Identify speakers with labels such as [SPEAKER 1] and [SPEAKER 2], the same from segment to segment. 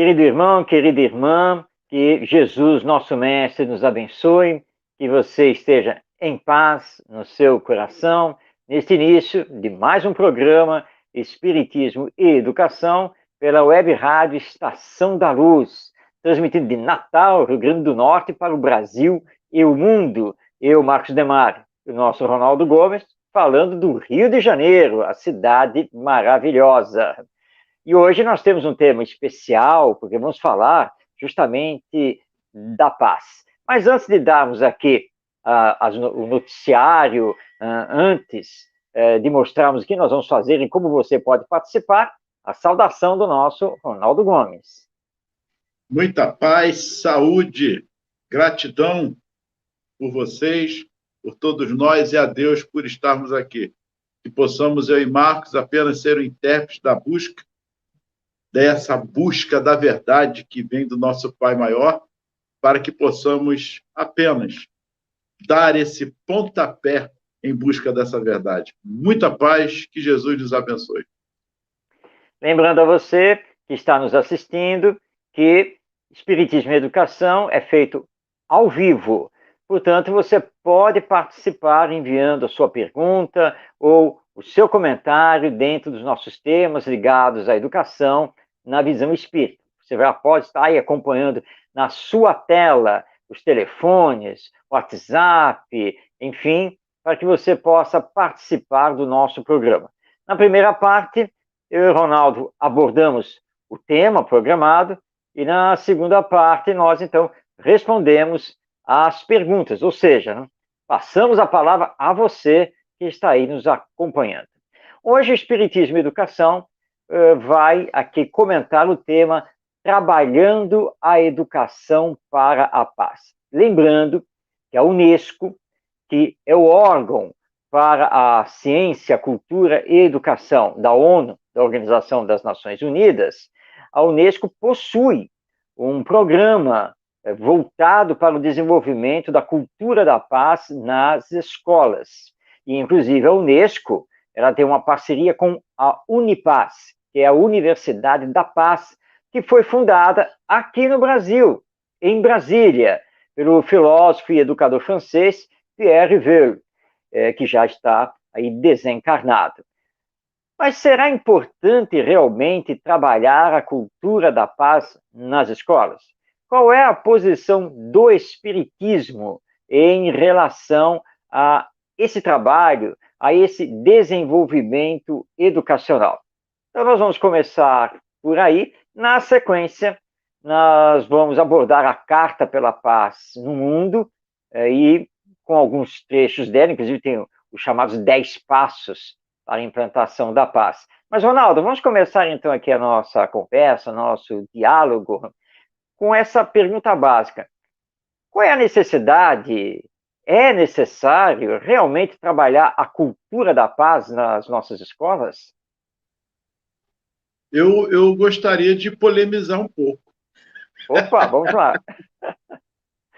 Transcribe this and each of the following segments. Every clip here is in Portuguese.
[SPEAKER 1] Querido irmão, querida irmã, que Jesus, nosso Mestre, nos abençoe, que você esteja em paz no seu coração, neste início de mais um programa Espiritismo e Educação, pela Web Rádio Estação da Luz, transmitido de Natal, Rio Grande do Norte, para o Brasil e o mundo. Eu, Marcos Demário, e o nosso Ronaldo Gomes, falando do Rio de Janeiro, a cidade maravilhosa. E hoje nós temos um tema especial, porque vamos falar justamente da paz. Mas antes de darmos aqui o noticiário, antes de mostrarmos o que nós vamos fazer e como você pode participar, a saudação do nosso Ronaldo Gomes.
[SPEAKER 2] Muita paz, saúde, gratidão por vocês, por todos nós e a Deus por estarmos aqui. Que possamos, eu e Marcos, apenas ser o intérprete da busca, dessa busca da verdade que vem do nosso Pai Maior, para que possamos apenas dar esse pontapé em busca dessa verdade. Muita paz, que Jesus nos abençoe.
[SPEAKER 1] Lembrando a você que está nos assistindo que Espiritismo e Educação é feito ao vivo. Portanto, você pode participar enviando a sua pergunta ou o seu comentário dentro dos nossos temas ligados à educação na visão espírita. Você já pode estar aí acompanhando na sua tela os telefones, WhatsApp, enfim, para que você possa participar do nosso programa. Na primeira parte, eu e o Ronaldo abordamos o tema programado e na segunda parte nós, então, respondemos às perguntas, ou seja, passamos a palavra a você que está aí nos acompanhando. Hoje o Espiritismo e Educação vai aqui comentar o tema Trabalhando a Educação para a Paz. Lembrando que a Unesco, que é o órgão para a ciência, cultura e educação da ONU, da Organização das Nações Unidas, a Unesco possui um programa voltado para o desenvolvimento da cultura da paz nas escolas. E, inclusive, a Unesco ela tem uma parceria com a Unipaz, que é a Universidade da Paz, que foi fundada aqui no Brasil, em Brasília, pelo filósofo e educador francês Pierre Rivel, que já está aí desencarnado. Mas será importante realmente trabalhar a cultura da paz nas escolas? Qual é a posição do Espiritismo em relação a esse trabalho, a esse desenvolvimento educacional? Então, nós vamos começar por aí. Na sequência, nós vamos abordar a Carta pela Paz no Mundo, e com alguns trechos dela, inclusive tem os chamados 10 passos para a implantação da paz. Mas, Ronaldo, vamos começar então aqui a nossa conversa, nosso diálogo, com essa pergunta básica. Qual é a necessidade? É necessário realmente trabalhar a cultura da paz nas nossas escolas?
[SPEAKER 2] Eu gostaria de polemizar um pouco.
[SPEAKER 1] Opa, vamos lá.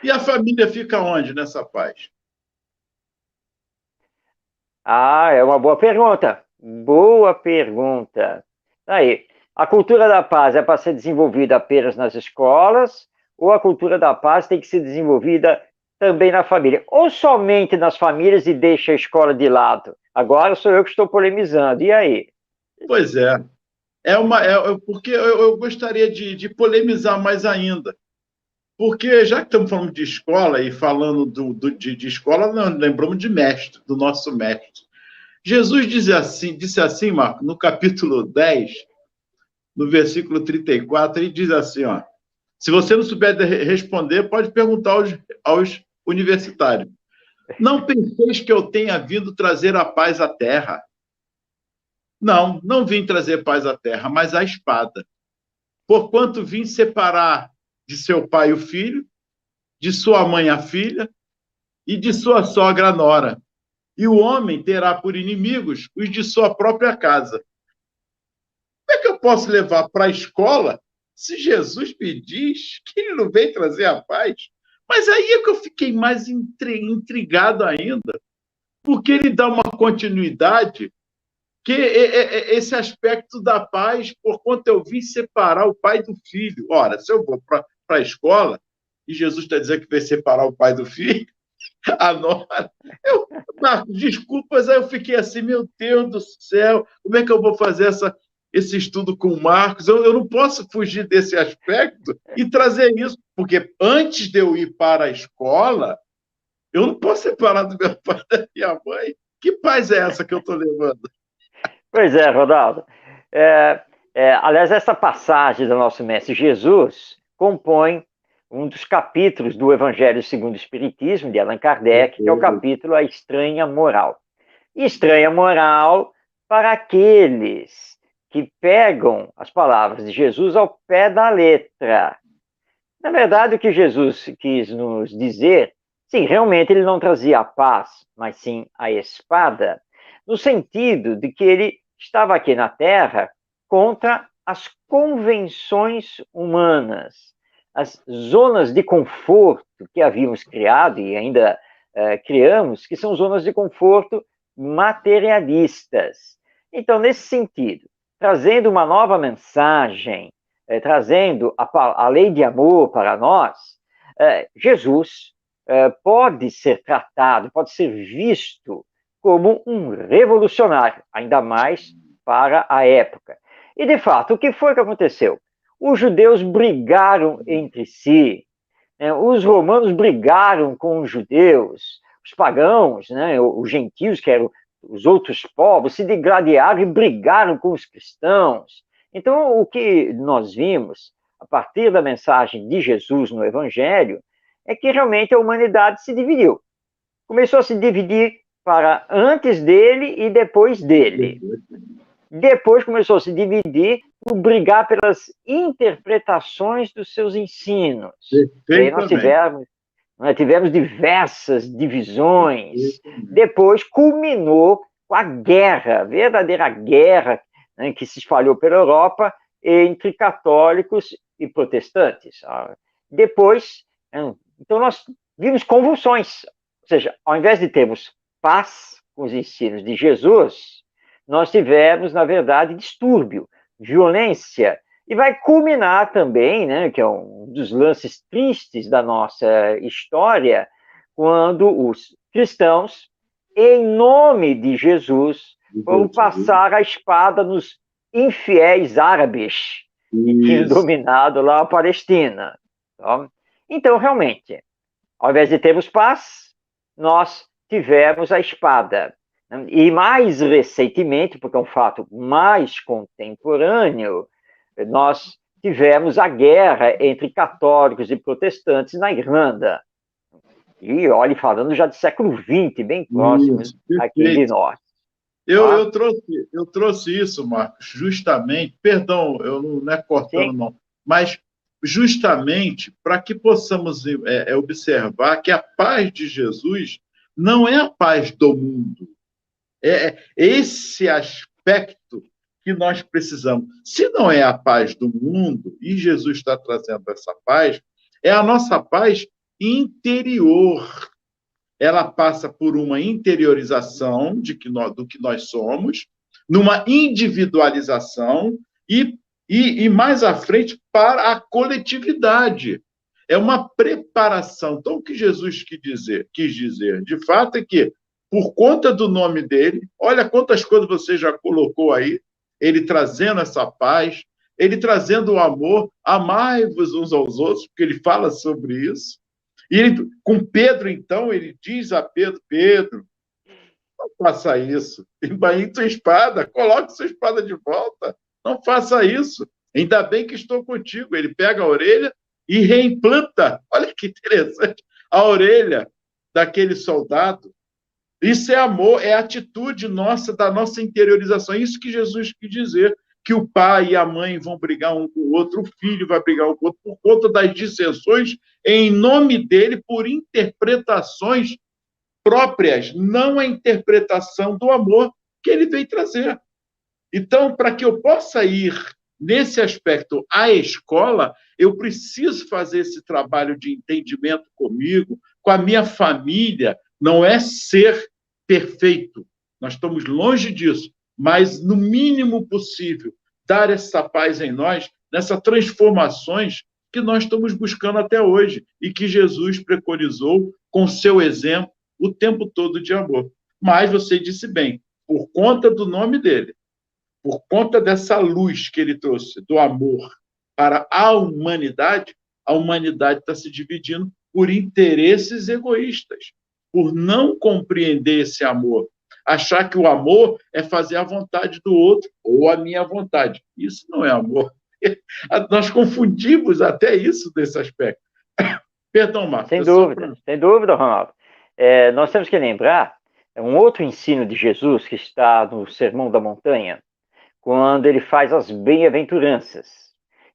[SPEAKER 2] E a família fica onde nessa paz?
[SPEAKER 1] É uma boa pergunta. Boa pergunta. Aí, a cultura da paz é para ser desenvolvida apenas nas escolas ou a cultura da paz tem que ser desenvolvida também na família? Ou somente nas famílias e deixa a escola de lado? Agora sou eu que estou polemizando. E aí?
[SPEAKER 2] Pois é. Porque eu gostaria de polemizar mais ainda. Porque, já que estamos falando de escola e falando de escola, nós lembramos de mestre, do nosso mestre. Jesus disse assim, Marco, no capítulo 10, no versículo 34, ele diz assim, ó, se você não souber responder, pode perguntar aos universitários. Não penseis que eu tenha vindo trazer a paz à terra. Não vim trazer paz à terra, mas a espada. Porquanto vim separar de seu pai o filho, de sua mãe a filha, e de sua sogra a nora. E o homem terá por inimigos os de sua própria casa. Como é que eu posso levar para a escola se Jesus me diz que ele não vem trazer a paz? Mas aí é que eu fiquei mais intrigado ainda, porque ele dá uma continuidade que esse aspecto da paz, por quanto eu vim separar o pai do filho. Ora, se eu vou para a escola e Jesus está dizendo que vai separar o pai do filho, a nora, Marcos, desculpas, aí eu fiquei assim, meu Deus do céu, como é que eu vou fazer esse estudo com o Marcos? Eu não posso fugir desse aspecto e trazer isso, porque antes de eu ir para a escola, eu não posso separar do meu pai e da minha mãe. Que paz é essa que eu estou levando?
[SPEAKER 1] Pois é, Ronaldo. Aliás, essa passagem do nosso Mestre Jesus compõe um dos capítulos do Evangelho segundo o Espiritismo, de Allan Kardec, que é o capítulo A Estranha Moral. Estranha moral para aqueles que pegam as palavras de Jesus ao pé da letra. Na verdade, o que Jesus quis nos dizer, sim, realmente ele não trazia a paz, mas sim a espada, no sentido de que ele estava aqui na Terra contra as convenções humanas, as zonas de conforto que havíamos criado e ainda criamos, que são zonas de conforto materialistas. Então, nesse sentido, trazendo uma nova mensagem, trazendo a lei de amor para nós, Jesus pode ser tratado, pode ser visto como um revolucionário, ainda mais para a época. E, de fato, o que foi que aconteceu? Os judeus brigaram entre si, os romanos brigaram com os judeus, os pagãos, os gentios, que eram os outros povos, se degladiaram e brigaram com os cristãos. Então, o que nós vimos, a partir da mensagem de Jesus no Evangelho, é que realmente a humanidade se dividiu. Começou a se dividir para antes dele e depois dele. Depois começou a se dividir por brigar pelas interpretações dos seus ensinos. E aí nós tivemos diversas divisões. Depois culminou com a guerra, a verdadeira guerra, que se espalhou pela Europa entre católicos e protestantes. Depois, então nós vimos convulsões. Ou seja, ao invés de termos paz com os ensinos de Jesus, nós tivemos, na verdade, distúrbio, violência, e vai culminar também, que é um dos lances tristes da nossa história, quando os cristãos, em nome de Jesus, vão passar a espada nos infiéis árabes que tinham dominado lá a Palestina. Então, realmente, ao invés de termos paz, nós tivemos a espada. E mais recentemente, porque é um fato mais contemporâneo, nós tivemos a guerra entre católicos e protestantes na Irlanda. E, olha, falando já do século XX, bem próximo aqui de nós.
[SPEAKER 2] Eu trouxe isso, Marcos, justamente, perdão, eu não é cortando, sim, não, mas justamente para que possamos observar que a paz de Jesus não é a paz do mundo. É esse aspecto que nós precisamos. Se não é a paz do mundo, e Jesus está trazendo essa paz, é a nossa paz interior. Ela passa por uma interiorização do que nós somos, numa individualização e mais à frente para a coletividade. É uma preparação. Então, o que Jesus quis dizer, de fato, é que, por conta do nome dele, olha quantas coisas você já colocou aí, ele trazendo essa paz, ele trazendo o amor, amai-vos uns aos outros, porque ele fala sobre isso. E ele, com Pedro, então, ele diz a Pedro, Pedro, não faça isso, embainhe tua espada, coloque sua espada de volta, não faça isso, ainda bem que estou contigo. Ele pega a orelha e reimplanta, olha que interessante, a orelha daquele soldado. Isso é amor, é atitude nossa, da nossa interiorização. É isso que Jesus quis dizer, que o pai e a mãe vão brigar um com o outro, o filho vai brigar um com o outro, por conta das dissensões, em nome dele, por interpretações próprias, não a interpretação do amor que ele veio trazer. Então, para que eu possa ir nesse aspecto à escola, eu preciso fazer esse trabalho de entendimento comigo, com a minha família. Não é ser perfeito, nós estamos longe disso, mas, no mínimo possível, dar essa paz em nós, nessas transformações que nós estamos buscando até hoje e que Jesus preconizou com seu exemplo o tempo todo de amor. Mas você disse bem, por conta do nome dele, por conta dessa luz que ele trouxe do amor para a humanidade está se dividindo por interesses egoístas, por não compreender esse amor, achar que o amor é fazer a vontade do outro ou a minha vontade. Isso não é amor. Nós confundimos até isso nesse aspecto. Perdão, Marcos.
[SPEAKER 1] Sem dúvida, Ronaldo. Nós temos que lembrar um outro ensino de Jesus que está no Sermão da Montanha, quando ele faz as bem-aventuranças.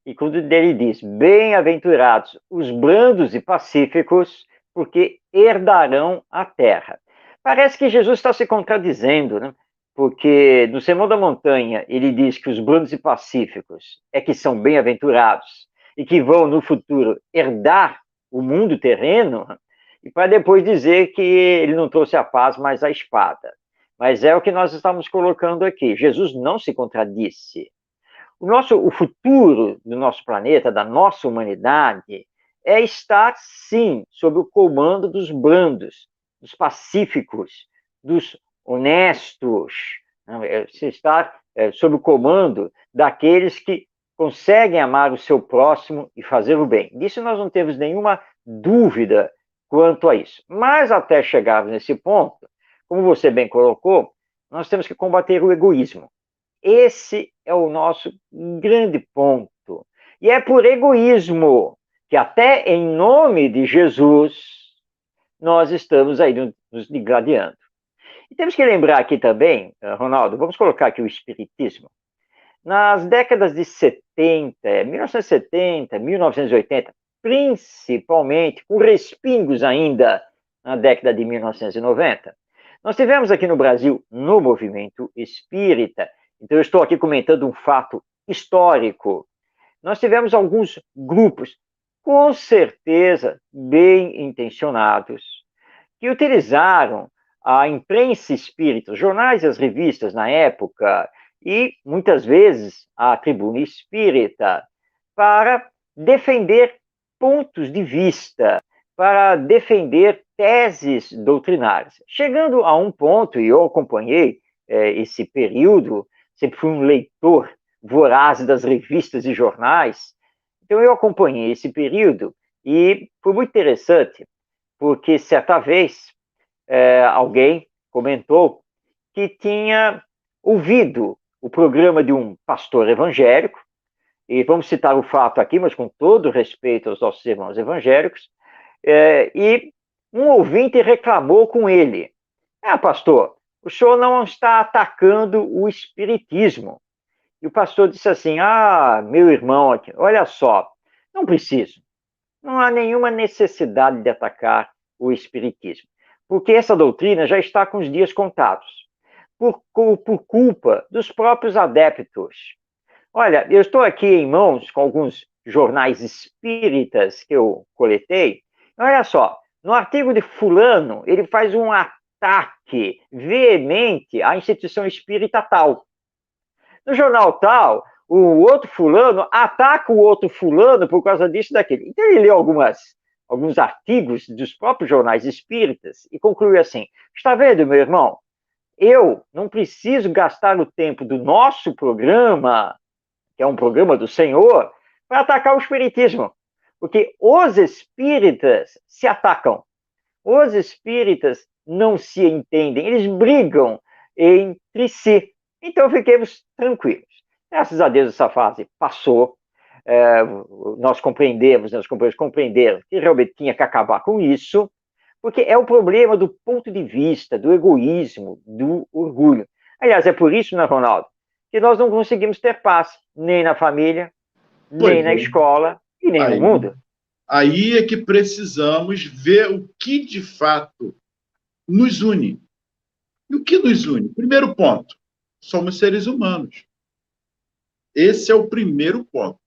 [SPEAKER 1] E quando ele diz, bem-aventurados os brandos e pacíficos, porque herdarão a terra. Parece que Jesus está se contradizendo, né? Porque no Sermão da Montanha ele diz que os brandos e pacíficos é que são bem-aventurados e que vão no futuro herdar o mundo terreno, e para depois dizer que ele não trouxe a paz, mas a espada. Mas é o que nós estamos colocando aqui. Jesus não se contradisse. O futuro do nosso planeta, da nossa humanidade, é estar, sim, sob o comando dos brandos, dos pacíficos, dos honestos, estar sob o comando daqueles que conseguem amar o seu próximo e fazer o bem. Disso nós não temos nenhuma dúvida quanto a isso. Mas até chegarmos nesse ponto, como você bem colocou, nós temos que combater o egoísmo. Esse é o nosso grande ponto. E é por egoísmo que até em nome de Jesus nós estamos aí nos digladiando. E temos que lembrar aqui também, Ronaldo, vamos colocar aqui o espiritismo. Nas décadas de 70, 1970, 1980, principalmente, com respingos ainda na década de 1990, nós tivemos aqui no Brasil, no movimento espírita, então eu estou aqui comentando um fato histórico, nós tivemos alguns grupos, com certeza bem intencionados, que utilizaram a imprensa espírita, os jornais e as revistas na época, e muitas vezes a tribuna espírita, para defender pontos de vista, para defender teses doutrinárias. Chegando a um ponto, e eu acompanhei esse período, sempre fui um leitor voraz das revistas e jornais, então eu acompanhei esse período e foi muito interessante, porque certa vez alguém comentou que tinha ouvido o programa de um pastor evangélico, e vamos citar o fato aqui, mas com todo respeito aos nossos irmãos evangélicos, e um ouvinte reclamou com ele: pastor, o senhor não está atacando o espiritismo. E o pastor disse assim: meu irmão aqui, olha só, não preciso, não há nenhuma necessidade de atacar o espiritismo, porque essa doutrina já está com os dias contados, por culpa dos próprios adeptos. Olha, eu estou aqui em mãos com alguns jornais espíritas que eu coletei. Olha só, no artigo de fulano, ele faz um ataque veemente à instituição espírita tal. No jornal tal, o outro fulano ataca o outro fulano por causa disso e daquele. Então ele leu alguns artigos dos próprios jornais espíritas e concluiu assim: está vendo, meu irmão? Eu não preciso gastar o tempo do nosso programa, que é um programa do Senhor, para atacar o espiritismo. Porque os espíritas se atacam. Os espíritas não se entendem, eles brigam entre si. Então fiquemos tranquilos. Graças a Deus essa fase passou. Nós compreendemos, os companheiros compreenderam que realmente tinha que acabar com isso, porque é o problema do ponto de vista, do egoísmo, do orgulho. Aliás, é por isso, né, Ronaldo, que nós não conseguimos ter paz, nem na família, nem na escola e nem no mundo.
[SPEAKER 2] Aí é que precisamos ver o que de fato nos une. E o que nos une? Primeiro ponto, somos seres humanos. Esse é o primeiro ponto.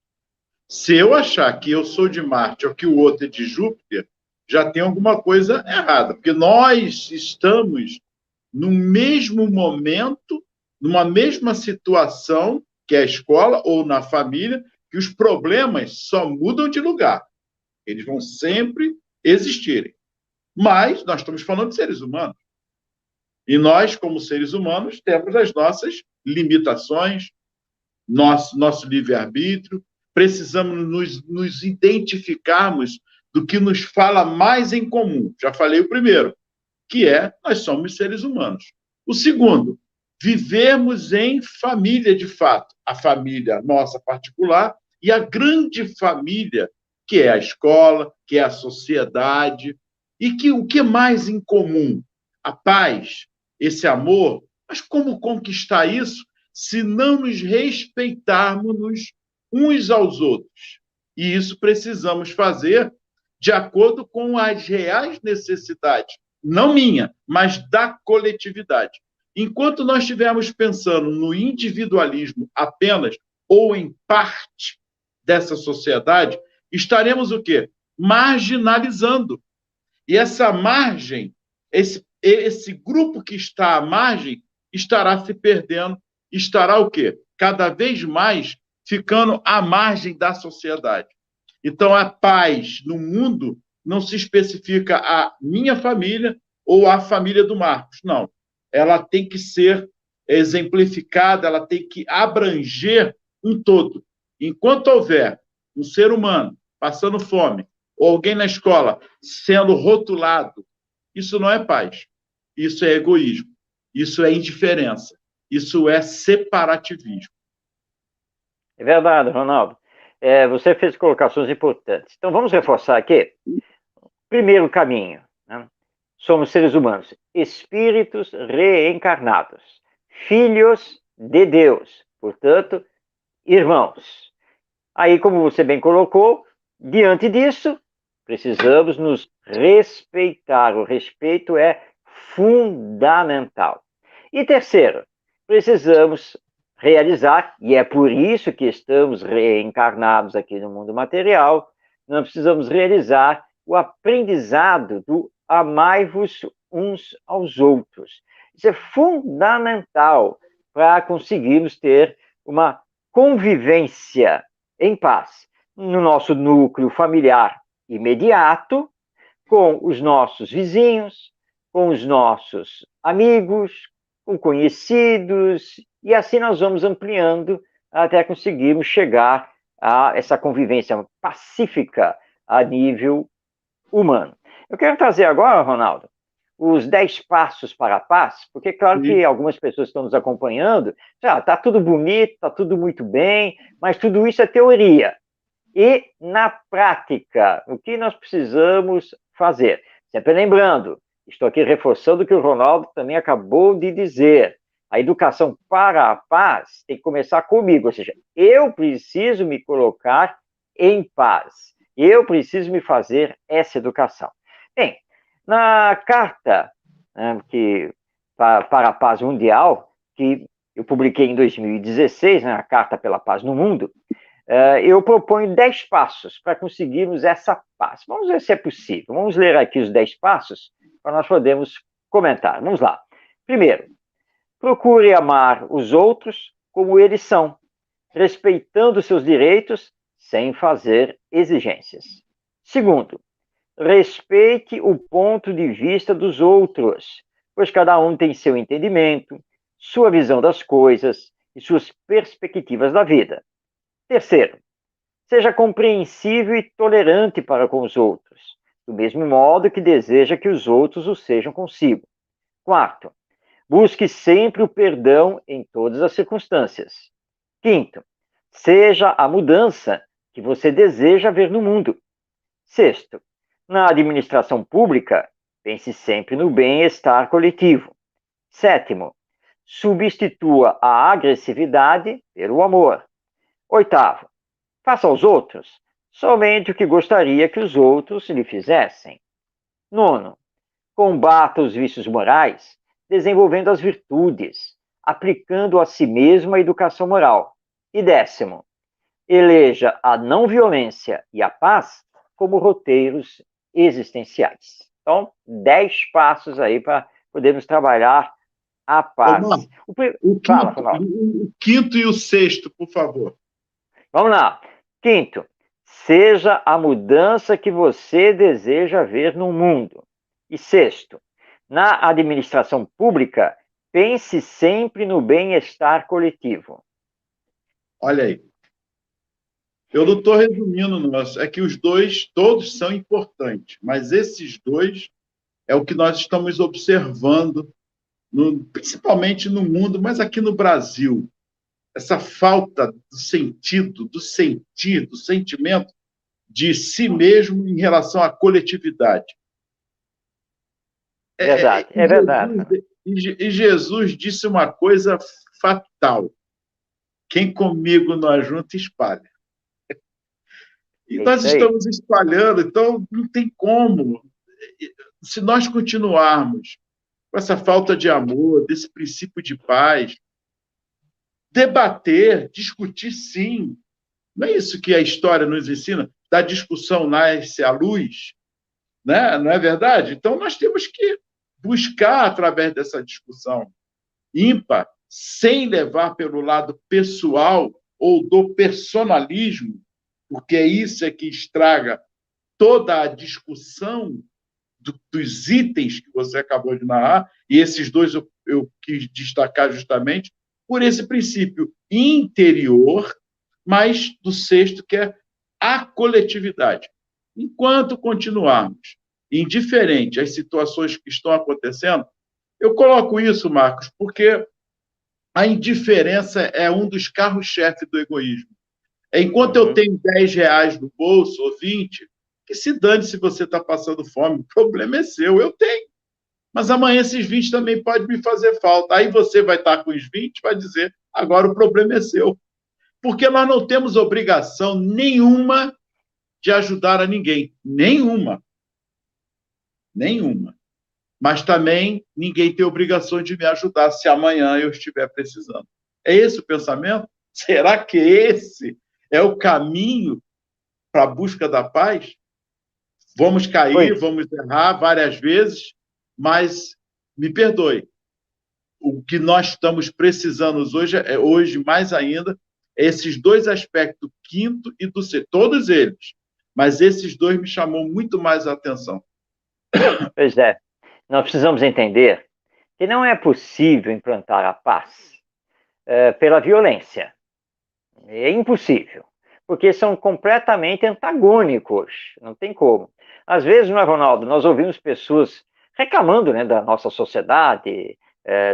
[SPEAKER 2] Se eu achar que eu sou de Marte ou que o outro é de Júpiter, já tem alguma coisa errada, porque nós estamos no mesmo momento, numa mesma situação, que é a escola ou na família, que os problemas só mudam de lugar. Eles vão sempre existirem. Mas nós estamos falando de seres humanos. E nós, como seres humanos, temos as nossas limitações, nosso livre-arbítrio, precisamos nos identificarmos do que nos fala mais em comum. Já falei o primeiro, que é nós somos seres humanos. O segundo, vivemos em família de fato. A família nossa particular e a grande família, que é a escola, que é a sociedade. E que o que mais em comum? A paz, esse amor. Mas como conquistar isso se não nos respeitarmos uns aos outros? E isso precisamos fazer de acordo com as reais necessidades, não minha, mas da coletividade. Enquanto nós estivermos pensando no individualismo apenas ou em parte dessa sociedade, estaremos o quê? Marginalizando. E essa margem, esse grupo que está à margem, estará se perdendo, estará o quê? Cada vez mais ficando à margem da sociedade. Então, a paz no mundo não se especifica a minha família ou a família do Marcos, não. Ela tem que ser exemplificada, ela tem que abranger um todo. Enquanto houver um ser humano passando fome, ou alguém na escola sendo rotulado, isso não é paz. Isso é egoísmo. Isso é indiferença. Isso é separativismo.
[SPEAKER 1] É verdade, Ronaldo. Você fez colocações importantes. Então, vamos reforçar aqui. Primeiro caminho, né? Somos seres humanos, espíritos reencarnados, filhos de Deus, portanto, irmãos. Aí, como você bem colocou, diante disso, precisamos nos respeitar. O respeito é fundamental. E terceiro, precisamos realizar, e é por isso que estamos reencarnados aqui no mundo material, nós precisamos realizar o aprendizado do amai-vos uns aos outros. Isso é fundamental para conseguirmos ter uma convivência em paz no nosso núcleo familiar imediato, com os nossos vizinhos, com os nossos amigos, com conhecidos, e assim nós vamos ampliando até conseguirmos chegar a essa convivência pacífica a nível humano. Eu quero trazer agora, Ronaldo, os 10 passos para a paz, porque é claro que algumas pessoas estão nos acompanhando, está tudo bonito, está tudo muito bem, mas tudo isso é teoria. E, na prática, o que nós precisamos fazer? Sempre lembrando, estou aqui reforçando o que o Ronaldo também acabou de dizer. A educação para a paz tem que começar comigo, ou seja, eu preciso me colocar em paz. Eu preciso me fazer essa educação. Bem, na carta para a paz mundial, que eu publiquei em 2016, a Carta pela Paz no Mundo, eu proponho 10 passos para conseguirmos essa paz. Vamos ver se é possível. Vamos ler aqui os 10 passos para nós podermos comentar. Vamos lá. Primeiro, procure amar os outros como eles são, respeitando seus direitos sem fazer exigências. Segundo, respeite o ponto de vista dos outros, pois cada um tem seu entendimento, sua visão das coisas e suas perspectivas da vida. Terceiro, seja compreensível e tolerante para com os outros, do mesmo modo que deseja que os outros o sejam consigo. Quarto, busque sempre o perdão em todas as circunstâncias. Quinto, seja a mudança que você deseja ver no mundo. Sexto, na administração pública, pense sempre no bem-estar coletivo. Sétimo, substitua a agressividade pelo amor. Oitavo, faça aos outros somente o que gostaria que os outros lhe fizessem. Nono, combata os vícios morais, desenvolvendo as virtudes, aplicando a si mesmo a educação moral. E décimo, eleja a não violência e a paz como roteiros existenciais. Então, 10 passos aí para podermos trabalhar a
[SPEAKER 2] Ô,
[SPEAKER 1] paz.
[SPEAKER 2] Marco, o
[SPEAKER 1] Fala,
[SPEAKER 2] quinto,
[SPEAKER 1] Ronaldo.
[SPEAKER 2] o quinto e o sexto, por favor.
[SPEAKER 1] Vamos lá. Quinto, seja a mudança que você deseja ver no mundo. E sexto, na administração pública, pense sempre no bem-estar coletivo.
[SPEAKER 2] Olha aí. Eu não estou resumindo, não. É que os dois, todos são importantes, mas esses dois é o que nós estamos observando, principalmente no mundo, mas aqui no Brasil. Essa falta do sentido, do sentir, do sentimento de si mesmo em relação à coletividade.
[SPEAKER 1] Verdade, é verdade.
[SPEAKER 2] E Jesus disse uma coisa fatal: quem comigo não ajunta, espalha. E
[SPEAKER 1] É
[SPEAKER 2] nós
[SPEAKER 1] isso aí.
[SPEAKER 2] estamos espalhando, então não tem como. Se nós continuarmos com essa falta de amor, desse princípio de paz, debater, discutir sim. Não é isso que a história nos ensina? Da discussão nasce a luz, né? Não é verdade? Então nós temos que buscar, através dessa discussão ímpar, sem levar pelo lado pessoal ou do personalismo, porque isso é que estraga toda a discussão dos itens que você acabou de narrar, e esses dois eu quis destacar justamente por esse princípio interior, mas do sexto, que é a coletividade. Enquanto continuarmos indiferente às situações que estão acontecendo, eu coloco isso, Marcos, porque a indiferença é um dos carros-chefe do egoísmo. Enquanto eu tenho R$ 10 no bolso, ou 20, que se dane se você está passando fome, o problema é seu, eu tenho. Mas amanhã esses 20 também podem me fazer falta. Aí você vai estar com os 20 e vai dizer, agora o problema é seu. Porque nós não temos obrigação nenhuma de ajudar a ninguém. Nenhuma. Nenhuma. Mas também ninguém tem obrigação de me ajudar se amanhã eu estiver precisando. É esse o pensamento? Será que esse é o caminho para a busca da paz? Vamos cair,
[SPEAKER 1] Pois,
[SPEAKER 2] vamos errar várias vezes, mas me perdoe. O que nós estamos precisando hoje mais ainda, é esses dois aspectos, quinto e do sexto, todos eles. Mas esses dois me chamou muito mais a atenção.
[SPEAKER 1] pois é. Nós precisamos entender que não é possível implantar a paz pela violência. É impossível, porque são completamente antagônicos, não tem como. Às vezes, não é, Ronaldo, nós ouvimos pessoas reclamando, né, da nossa sociedade,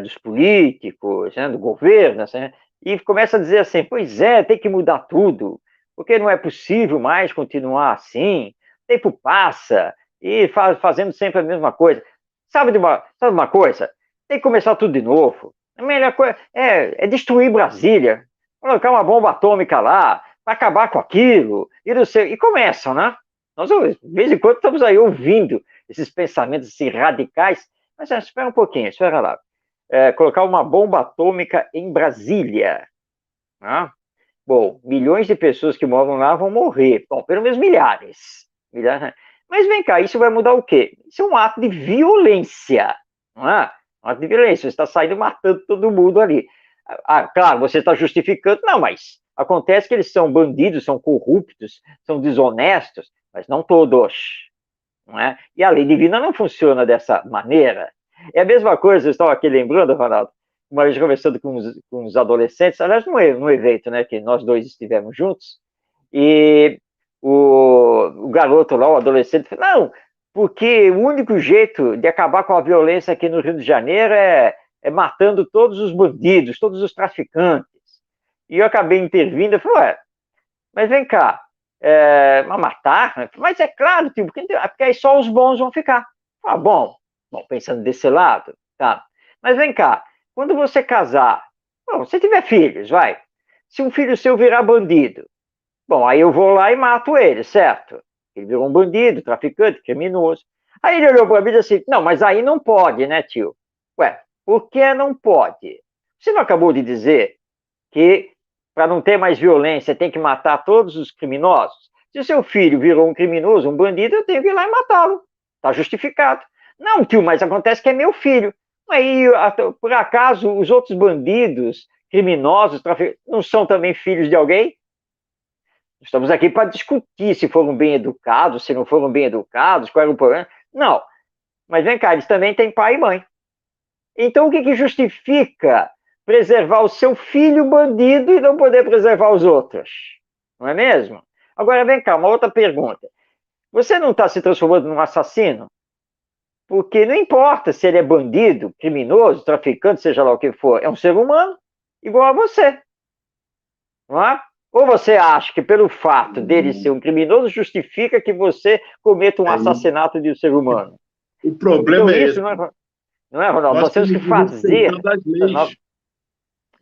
[SPEAKER 1] dos políticos, né, do governo, assim, e começa a dizer assim, pois é, tem que mudar tudo, porque não é possível mais continuar assim, o tempo passa, e fazendo sempre a mesma coisa. Sabe uma coisa? Tem que começar tudo de novo. A melhor coisa é destruir Brasília, colocar uma bomba atômica lá, para acabar com aquilo, e não sei, e começam, né? Nós, de vez em quando, estamos aí ouvindo esses pensamentos assim, radicais, mas espera um pouquinho, espera lá. Colocar uma bomba atômica em Brasília. Né? Bom, milhões de pessoas que moram lá vão morrer. Bom, pelo menos milhares. Milhares, né? Mas vem cá, isso vai mudar o quê? Isso é um ato de violência. Não é? Um ato de violência. Você está saindo matando todo mundo ali. Claro, você está justificando. Não, mas acontece que eles são bandidos, são corruptos, são desonestos, mas não todos. Não é? E a lei divina não funciona dessa maneira. É a mesma coisa, eu estava aqui lembrando, Ronaldo, uma vez conversando com os adolescentes, aliás, num evento, né, que nós dois estivemos juntos, e o garoto lá, o adolescente, falou, não, porque o único jeito de acabar com a violência aqui no Rio de Janeiro é matando todos os bandidos, todos os traficantes. E eu acabei intervindo e falei, mas vem cá, matar? Mas é claro, tio, porque aí só os bons vão ficar. Bom, pensando desse lado, tá. Mas vem cá, quando você casar, bom, se tiver filhos, vai, se um filho seu virar bandido, bom, aí eu vou lá e mato ele, certo? Ele virou um bandido, traficante, criminoso. Aí ele olhou para mim e disse assim, não, mas aí não pode, né, tio? Ué, por que não pode? Você não acabou de dizer que para não ter mais violência tem que matar todos os criminosos? Se o seu filho virou um criminoso, um bandido, eu tenho que ir lá e matá-lo. Está justificado. Não, tio, mas acontece que é meu filho. Aí, por acaso, os outros bandidos, criminosos, traficantes, não são também filhos de alguém? Estamos aqui para discutir se foram bem educados, se não foram bem educados, qual era o problema. Não, mas vem cá, eles também têm pai e mãe. Então, o que justifica preservar o seu filho bandido e não poder preservar os outros? Não é mesmo? Agora, vem cá, uma outra pergunta. Você não está se transformando num assassino? Porque não importa se ele é bandido, criminoso, traficante, seja lá o que for, é um ser humano igual a você. Não é? Ou você acha que pelo fato dele ser um criminoso justifica que você cometa um assassinato de um ser humano?
[SPEAKER 2] O problema
[SPEAKER 1] Então
[SPEAKER 2] é
[SPEAKER 1] isso
[SPEAKER 2] esse.
[SPEAKER 1] não é, Ronaldo?
[SPEAKER 2] Nós
[SPEAKER 1] Nós temos
[SPEAKER 2] estamos
[SPEAKER 1] que fazer.
[SPEAKER 2] respeitando as leis.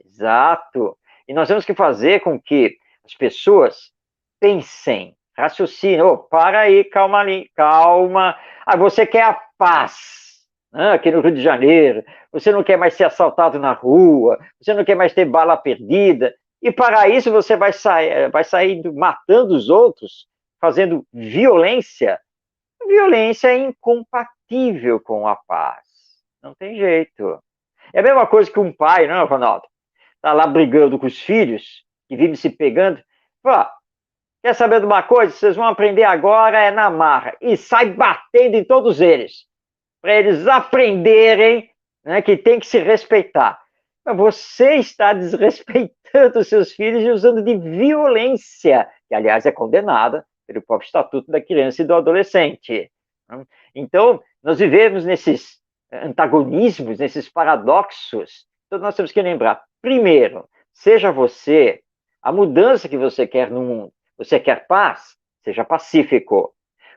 [SPEAKER 1] Exato. E nós temos que fazer com que as pessoas pensem, raciocinem. Oh, para aí, calma ali, calma. Ah, você quer a paz, né? Aqui no Rio de Janeiro. Você não quer mais ser assaltado na rua. Você não quer mais ter bala perdida. E para isso você vai sair matando os outros, fazendo violência. Violência é incompatível com a paz. Não tem jeito. É a mesma coisa que um pai, não é, Ronaldo? Tá lá brigando com os filhos, que vivem se pegando. Fala, quer saber de uma coisa? Vocês vão aprender agora é na marra. E sai batendo em todos eles. Para eles aprenderem, né, que tem que se respeitar. Mas você está desrespeitando os seus filhos e usando de violência, que aliás é condenada pelo próprio Estatuto da Criança e do Adolescente. Então, nós vivemos nesses antagonismos, nesses paradoxos. Então, nós temos que lembrar, primeiro, seja você a mudança que você quer no mundo. Você quer paz? Seja pacífico.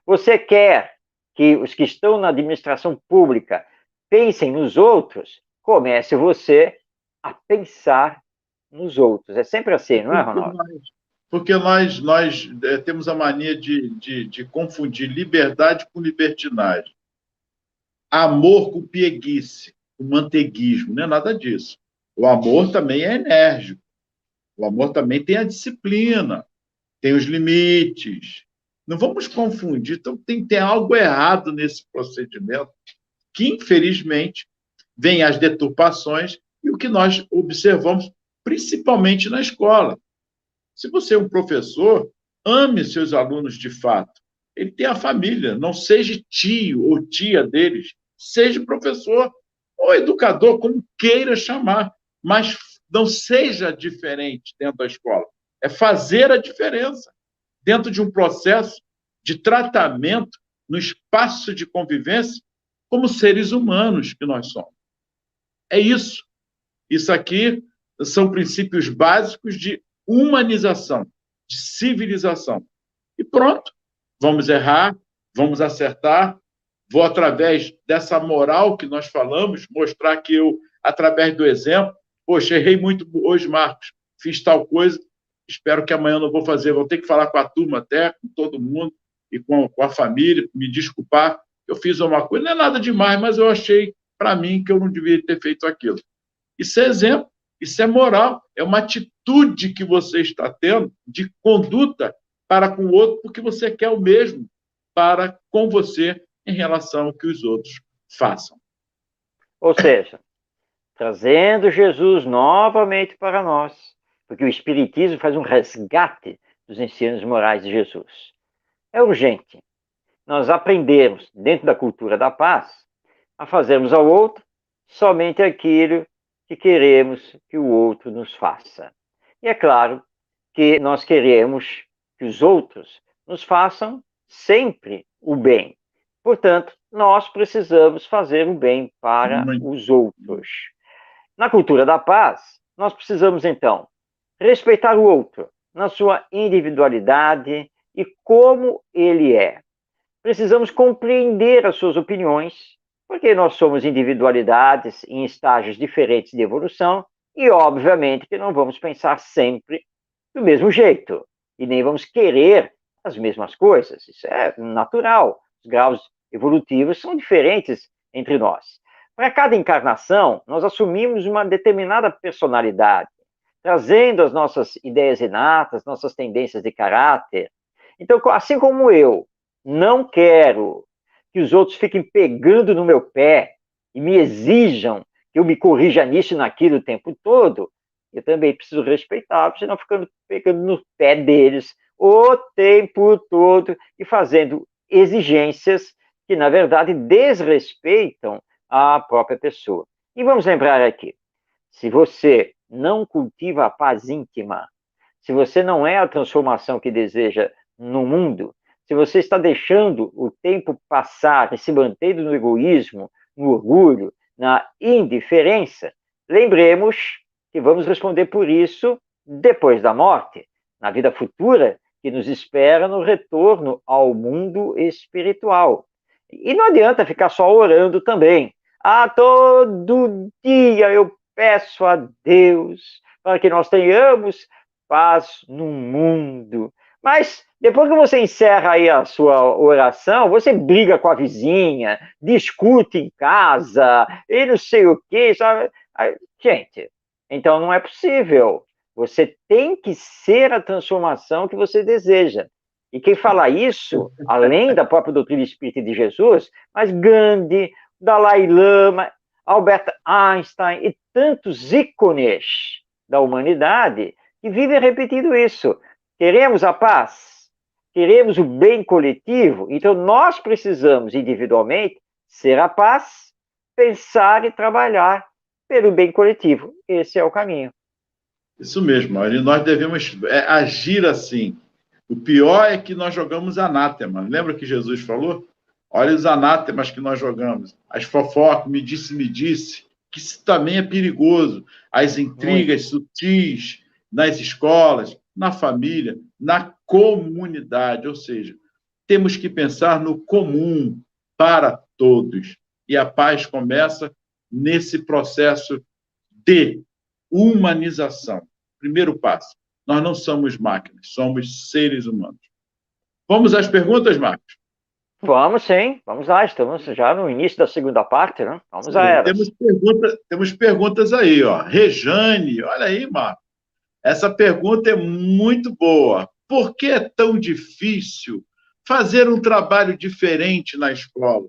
[SPEAKER 1] Você quer que os que estão na administração pública pensem nos outros? Comece você a pensar nos outros. É sempre assim, não é, Ronaldo?
[SPEAKER 2] Porque nós temos a mania de confundir liberdade com libertinagem. Amor com pieguice, com manteguismo. Não é nada disso. O amor também é enérgico. O amor também tem a disciplina, tem os limites. Não vamos confundir. Então, tem algo errado nesse procedimento, que, infelizmente, vem as deturpações e o que nós observamos, principalmente na escola. Se você é um professor, ame seus alunos de fato. Ele tem a família, não seja tio ou tia deles, seja professor ou educador, como queira chamar, mas não seja diferente dentro da escola. É fazer a diferença dentro de um processo de tratamento no espaço de convivência como seres humanos que nós somos. É isso. Isso aqui são princípios básicos de humanização, de civilização. E pronto, vamos errar, vamos acertar. Vou, através dessa moral que nós falamos, mostrar que eu, através do exemplo, poxa, errei muito hoje, Marcos, fiz tal coisa, espero que amanhã não vou fazer, vou ter que falar com a turma até, com todo mundo, e com a família, me desculpar, eu fiz uma coisa, não é nada demais, mas eu achei, para mim, que eu não devia ter feito aquilo. Isso é exemplo, isso é moral, é uma atitude que você está tendo de conduta para com o outro, porque você quer o mesmo para com você em relação ao que os outros façam.
[SPEAKER 1] Ou seja, trazendo Jesus novamente para nós, porque o Espiritismo faz um resgate dos ensinos morais de Jesus. É urgente nós aprendermos, dentro da cultura da paz, a fazermos ao outro somente aquilo que queremos que o outro nos faça. E é claro que nós queremos que os outros nos façam sempre o bem. Portanto, nós precisamos fazer o bem para os outros. Na cultura da paz, nós precisamos, então, respeitar o outro na sua individualidade e como ele é. Precisamos compreender as suas opiniões, porque nós somos individualidades em estágios diferentes de evolução e, obviamente, que não vamos pensar sempre do mesmo jeito e nem vamos querer as mesmas coisas. Isso é natural. Os graus evolutivos são diferentes entre nós. Para cada encarnação, nós assumimos uma determinada personalidade, trazendo as nossas ideias inatas, nossas tendências de caráter. Então, assim como eu não quero que os outros fiquem pegando no meu pé, e me exijam que eu me corrija nisso e naquilo o tempo todo, eu também preciso respeitá-los, senão ficando pegando no pé deles o tempo todo e fazendo exigências que, na verdade, desrespeitam a própria pessoa. E vamos lembrar aqui, se você não cultiva a paz íntima, se você não é a transformação que deseja no mundo, se você está deixando o tempo passar e se mantendo no egoísmo, no orgulho, na indiferença, lembremos que vamos responder por isso depois da morte, na vida futura que nos espera no retorno ao mundo espiritual. E não adianta ficar só orando também. Todo dia eu peço a Deus para que nós tenhamos paz no mundo. Mas depois que você encerra aí a sua oração, você briga com a vizinha, discute em casa, e não sei o quê, sabe? Gente, então não é possível. Você tem que ser a transformação que você deseja. E quem fala isso, além da própria doutrina espírita de Jesus, mas Gandhi, Dalai Lama, Albert Einstein e tantos ícones da humanidade que vivem repetindo isso. Queremos a paz? Queremos o bem coletivo? Então nós precisamos individualmente ser a paz, pensar e trabalhar pelo bem coletivo. Esse é o caminho.
[SPEAKER 2] Isso mesmo, nós devemos agir assim. O pior é que nós jogamos anátema. Lembra que Jesus falou? Olha os anátemas que nós jogamos. As fofocas, me disse, que isso também é perigoso. As intrigas sutis nas escolas, na família, na comunidade. Ou seja, temos que pensar no comum para todos. E a paz começa nesse processo de humanização. Primeiro passo. Nós não somos máquinas, somos seres humanos. Vamos às perguntas, Marcos?
[SPEAKER 1] Vamos sim, vamos lá, estamos já no início da segunda parte, né? Vamos a elas.
[SPEAKER 2] Temos perguntas aí, ó. Rejane, olha aí, Marcos. Essa pergunta é muito boa. Por que é tão difícil fazer um trabalho diferente na escola?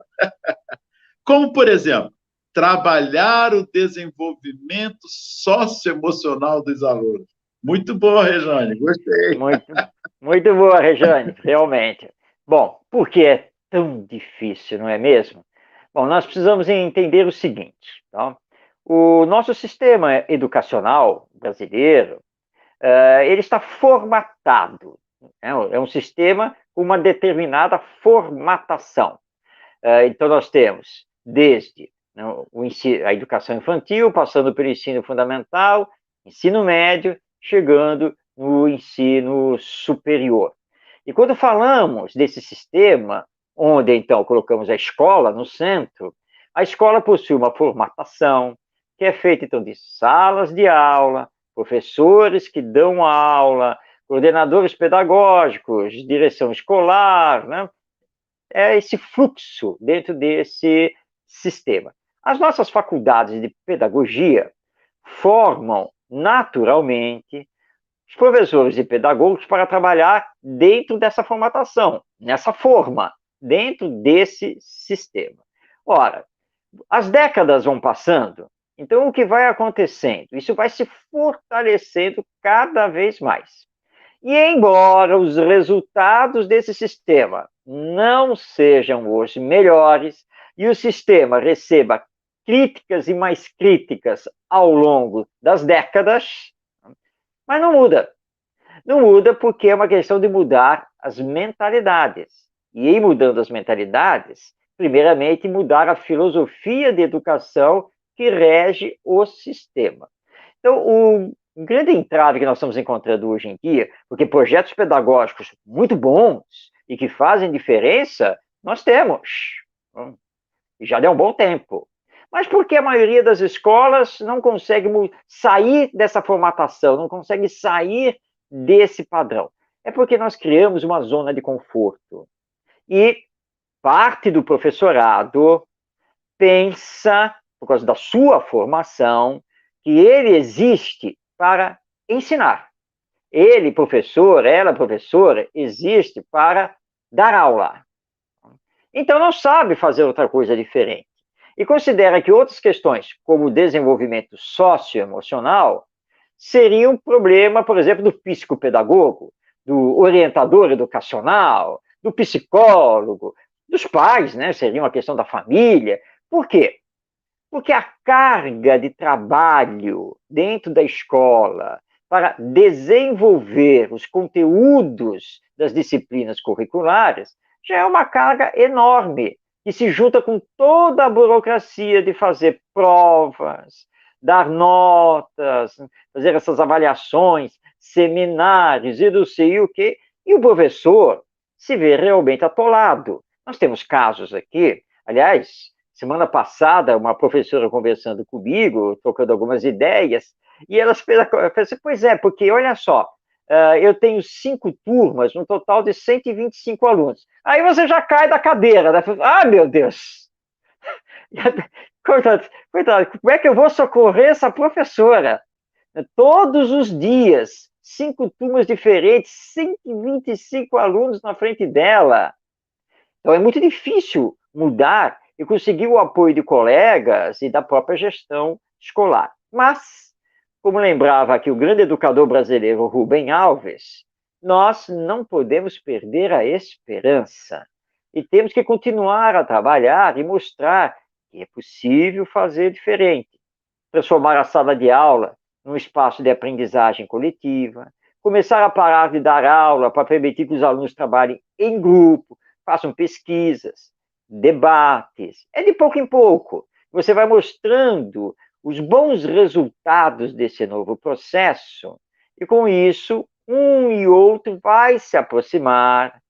[SPEAKER 2] Como, por exemplo, trabalhar o desenvolvimento socioemocional dos alunos. Muito boa, Rejane, gostei.
[SPEAKER 1] Muito boa, Rejane, realmente. Bom, por que é tão difícil, não é mesmo? Bom, nós precisamos entender o seguinte, tá? O nosso sistema educacional brasileiro, ele está formatado, é um sistema com uma determinada formatação. Então, nós temos desde a educação infantil, passando pelo ensino fundamental, ensino médio, chegando no ensino superior. E quando falamos desse sistema, onde então colocamos a escola no centro, a escola possui uma formatação que é feita então de salas de aula, professores que dão aula, coordenadores pedagógicos, direção escolar, né? É esse fluxo dentro desse sistema. As nossas faculdades de pedagogia formam naturalmente os professores e pedagogos para trabalhar dentro dessa formatação, nessa forma, dentro desse sistema. Ora, as décadas vão passando, então o que vai acontecendo? Isso vai se fortalecendo cada vez mais. E embora os resultados desse sistema não sejam os melhores e o sistema receba críticas e mais críticas ao longo das décadas, mas não muda. Não muda porque é uma questão de mudar as mentalidades. E em mudando as mentalidades, primeiramente mudar a filosofia de educação que rege o sistema. Então, o grande entrave que nós estamos encontrando hoje em dia, porque projetos pedagógicos muito bons e que fazem diferença, nós temos. E já deu um bom tempo. Mas por que a maioria das escolas não consegue sair dessa formatação, não consegue sair desse padrão? É porque nós criamos uma zona de conforto. E parte do professorado pensa, por causa da sua formação, que ele existe para ensinar. Ele, professor, ela, professora, existe para dar aula. Então não sabe fazer outra coisa diferente. e considera que outras questões, como o desenvolvimento socioemocional, seriam um problema, por exemplo, do psicopedagogo, do orientador educacional, do psicólogo, dos pais, né? Seria uma questão da família. Por quê? Porque a carga de trabalho dentro da escola para desenvolver os conteúdos das disciplinas curriculares já é uma carga enorme, que se junta com toda a burocracia de fazer provas, dar notas, fazer essas avaliações, seminários e não sei o quê, e o professor se vê realmente atolado. Nós temos casos aqui, aliás, semana passada, uma professora conversando comigo, trocando algumas ideias, e ela fez assim, pois é, porque olha só, eu tenho 5 turmas, um total de 125 alunos. Aí você já cai da cadeira, né? Ah, meu Deus! Coitado, coitado, como é que eu vou socorrer essa professora? Todos os dias, 5 turmas diferentes, 125 alunos na frente dela. Então é muito difícil mudar e conseguir o apoio de colegas e da própria gestão escolar. Mas, como lembrava aqui o grande educador brasileiro Rubem Alves, nós não podemos perder a esperança e temos que continuar a trabalhar e mostrar que é possível fazer diferente, transformar a sala de aula num espaço de aprendizagem coletiva, começar a parar de dar aula para permitir que os alunos trabalhem em grupo, façam pesquisas, debates. É de pouco em pouco. Você vai mostrando os bons resultados desse novo processo e, com isso, um e outro vai se aproximar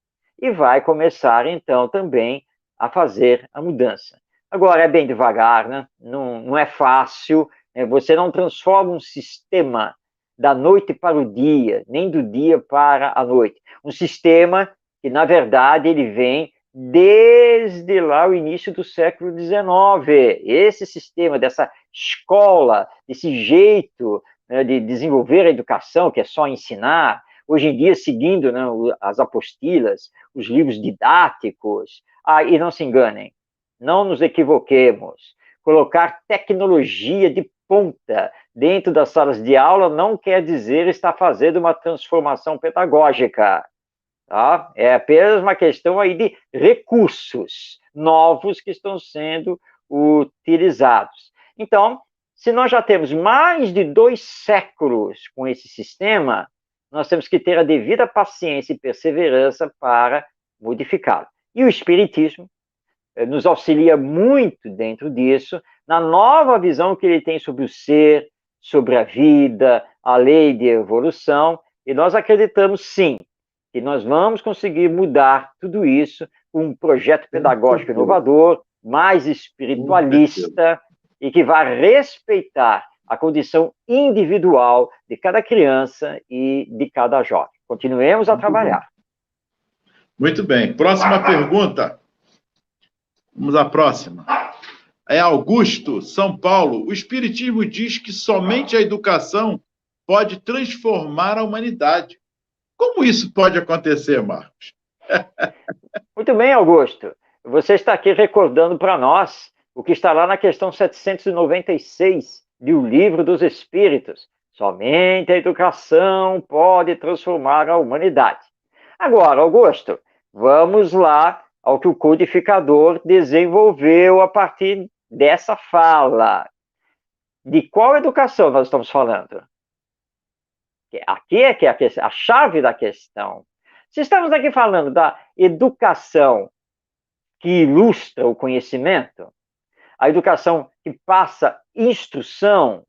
[SPEAKER 1] e vai começar, então, também a fazer a mudança. Agora, é bem devagar, né? Não é fácil. Você não transforma um sistema da noite para o dia, nem do dia para a noite. Um sistema que, na verdade, ele vem desde lá o início do século XIX. Esse sistema dessa escola, desse jeito, né, de desenvolver a educação, que é só ensinar, hoje em dia seguindo, né, as apostilas, os livros didáticos. E não se enganem, não nos equivoquemos. Colocar tecnologia de ponta dentro das salas de aula não quer dizer estar fazendo uma transformação pedagógica. Tá? É apenas uma questão aí de recursos novos que estão sendo utilizados. Então, se nós já temos mais de 2 séculos com esse sistema, nós temos que ter a devida paciência e perseverança para modificá-lo. E o Espiritismo nos auxilia muito dentro disso, na nova visão que ele tem sobre o ser, sobre a vida, a lei de evolução, e nós acreditamos, sim, que nós vamos conseguir mudar tudo isso com um projeto pedagógico inovador, mais espiritualista, e que vai respeitar a condição individual de cada criança e de cada jovem. Continuemos a trabalhar.
[SPEAKER 2] Muito bem. Próxima pergunta. Vamos à próxima. É Augusto, São Paulo. O Espiritismo diz que somente a educação pode transformar a humanidade. Como isso pode acontecer, Marcos?
[SPEAKER 1] Muito bem, Augusto. Você está aqui recordando para nós o que está lá na questão 796 do Livro dos Espíritos. Somente a educação pode transformar a humanidade. Agora, Augusto, vamos lá ao que o codificador desenvolveu a partir dessa fala. De qual educação nós estamos falando? Aqui é que é a chave da questão. Se estamos aqui falando da educação que ilustra o conhecimento, a educação que passa instrução,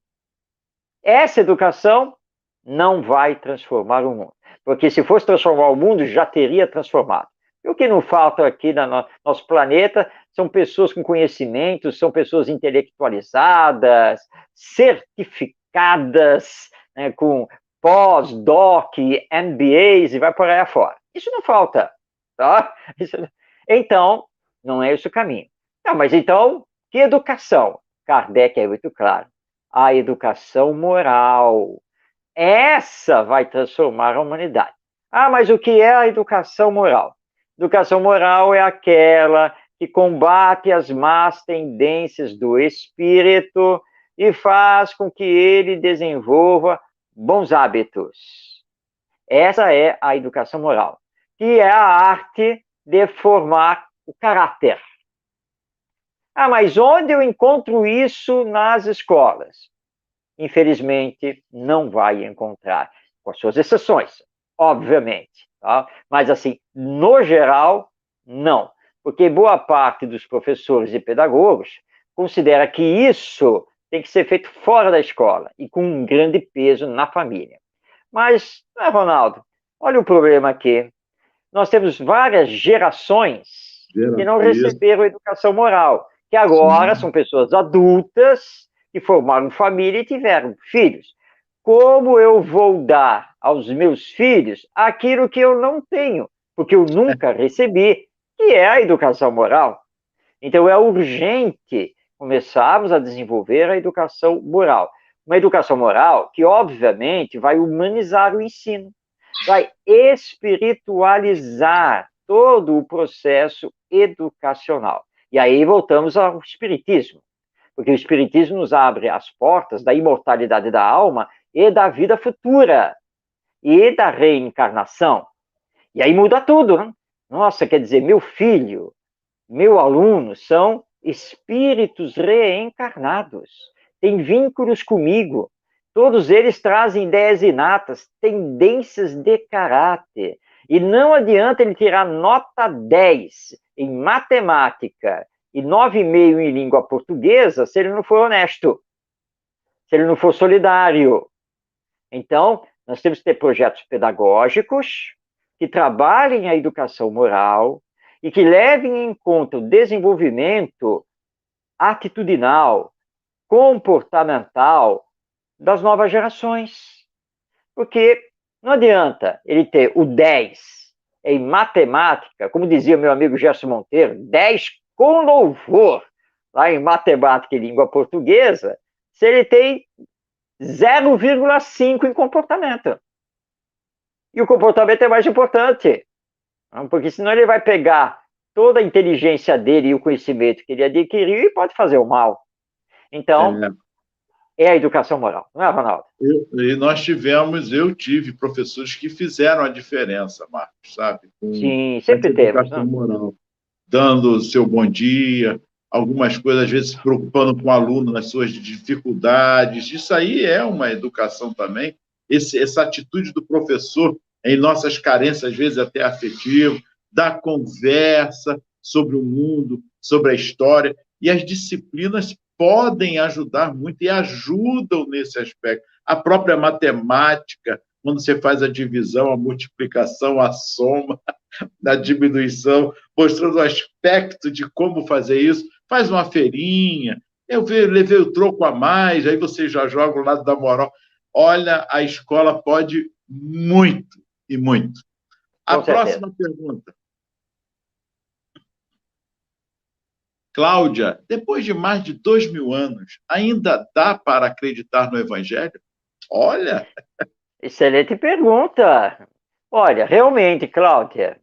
[SPEAKER 1] essa educação não vai transformar o mundo. Porque se fosse transformar o mundo, já teria transformado. E o que não falta aqui no nosso planeta são pessoas com conhecimento, são pessoas intelectualizadas, certificadas, né, com pós-doc, MBAs e vai por aí afora. Isso não falta. Tá? Então, não é esse o caminho. Não, mas então, que educação? Kardec é muito claro. A educação moral. Essa vai transformar a humanidade. Mas o que é a educação moral? Educação moral é aquela que combate as más tendências do espírito e faz com que ele desenvolva bons hábitos. Essa é a educação moral, que é a arte de formar o caráter. Ah, mas onde eu encontro isso nas escolas? Infelizmente, não vai encontrar, com as suas exceções, obviamente. Tá? Mas, assim, no geral, não. Porque boa parte dos professores e pedagogos considera que isso tem que ser feito fora da escola e com um grande peso na família. Mas, não é, Ronaldo? Olha o problema aqui. Nós temos várias gerações que não receberam educação moral, que agora são pessoas adultas que formaram família e tiveram filhos. Como eu vou dar aos meus filhos aquilo que eu não tenho, porque eu nunca recebi, que é a educação moral? Então é urgente começarmos a desenvolver a educação moral. Uma educação moral que, obviamente, vai humanizar o ensino, vai espiritualizar todo o processo educacional. E aí voltamos ao espiritismo, porque o espiritismo nos abre as portas da imortalidade da alma e da vida futura, e da reencarnação. E aí muda tudo, né? Nossa, quer dizer, meu filho, meu aluno são espíritos reencarnados, têm vínculos comigo, todos eles trazem ideias inatas, tendências de caráter, e não adianta ele tirar nota 10 em matemática e 9,5 em língua portuguesa se ele não for honesto, se ele não for solidário. Então, nós temos que ter projetos pedagógicos que trabalhem a educação moral e que levem em conta o desenvolvimento atitudinal, comportamental das novas gerações. Porque não adianta ele ter o 10 em matemática, como dizia meu amigo Gerson Monteiro, 10 com louvor, lá em matemática e língua portuguesa, se ele tem 0,5 em comportamento. E o comportamento é mais importante, porque senão ele vai pegar toda a inteligência dele e o conhecimento que ele adquiriu e pode fazer o mal. Então, é a educação moral, não é, Ronaldo?
[SPEAKER 2] Eu tive professores que fizeram a diferença, Marcos, sabe?
[SPEAKER 1] Sim, sempre temos.
[SPEAKER 2] Educação moral, dando o seu bom dia, algumas coisas, às vezes, se preocupando com o aluno nas suas dificuldades. Isso aí é uma educação também. Essa atitude do professor em nossas carências, às vezes até afetivo, da conversa sobre o mundo, sobre a história. E as disciplinas podem ajudar muito e ajudam nesse aspecto. A própria matemática, quando você faz a divisão, a multiplicação, a soma, a diminuição, mostrando o aspecto de como fazer isso, faz uma feirinha, eu levei o troco a mais, aí você já joga o lado da moral. Olha, a escola pode muito e muito. A próxima pergunta. Cláudia, depois de mais de 2.000 anos, ainda dá para acreditar no Evangelho? Olha!
[SPEAKER 1] Excelente pergunta. Olha, realmente, Cláudia,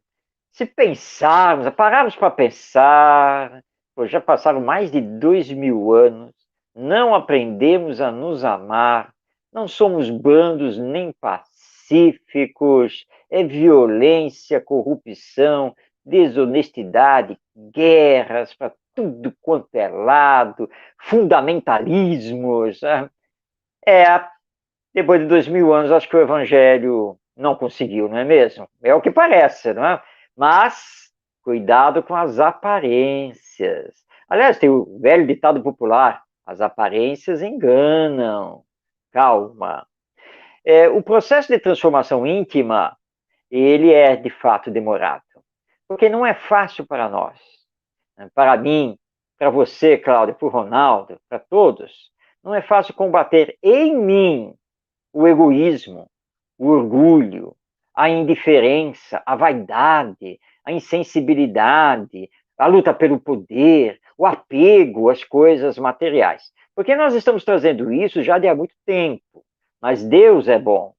[SPEAKER 1] se pensarmos, pararmos para pensar, já passaram mais de 2.000 anos, não aprendemos a nos amar, não somos brandos nem pacíficos, é violência, corrupção, desonestidade, guerras para tudo quanto é lado, fundamentalismos. Depois de 2.000 anos, acho que o Evangelho não conseguiu, não é mesmo? É o que parece, não é? Mas cuidado com as aparências. Aliás, tem o velho ditado popular: as aparências enganam. Calma. O processo de transformação íntima, ele é de fato demorado, porque não é fácil para nós. Para mim, para você, Cláudia, para o Ronaldo, para todos, não é fácil combater em mim o egoísmo, o orgulho, a indiferença, a vaidade, a insensibilidade, a luta pelo poder, o apego às coisas materiais. Porque nós estamos trazendo isso já de há muito tempo, mas Deus é bom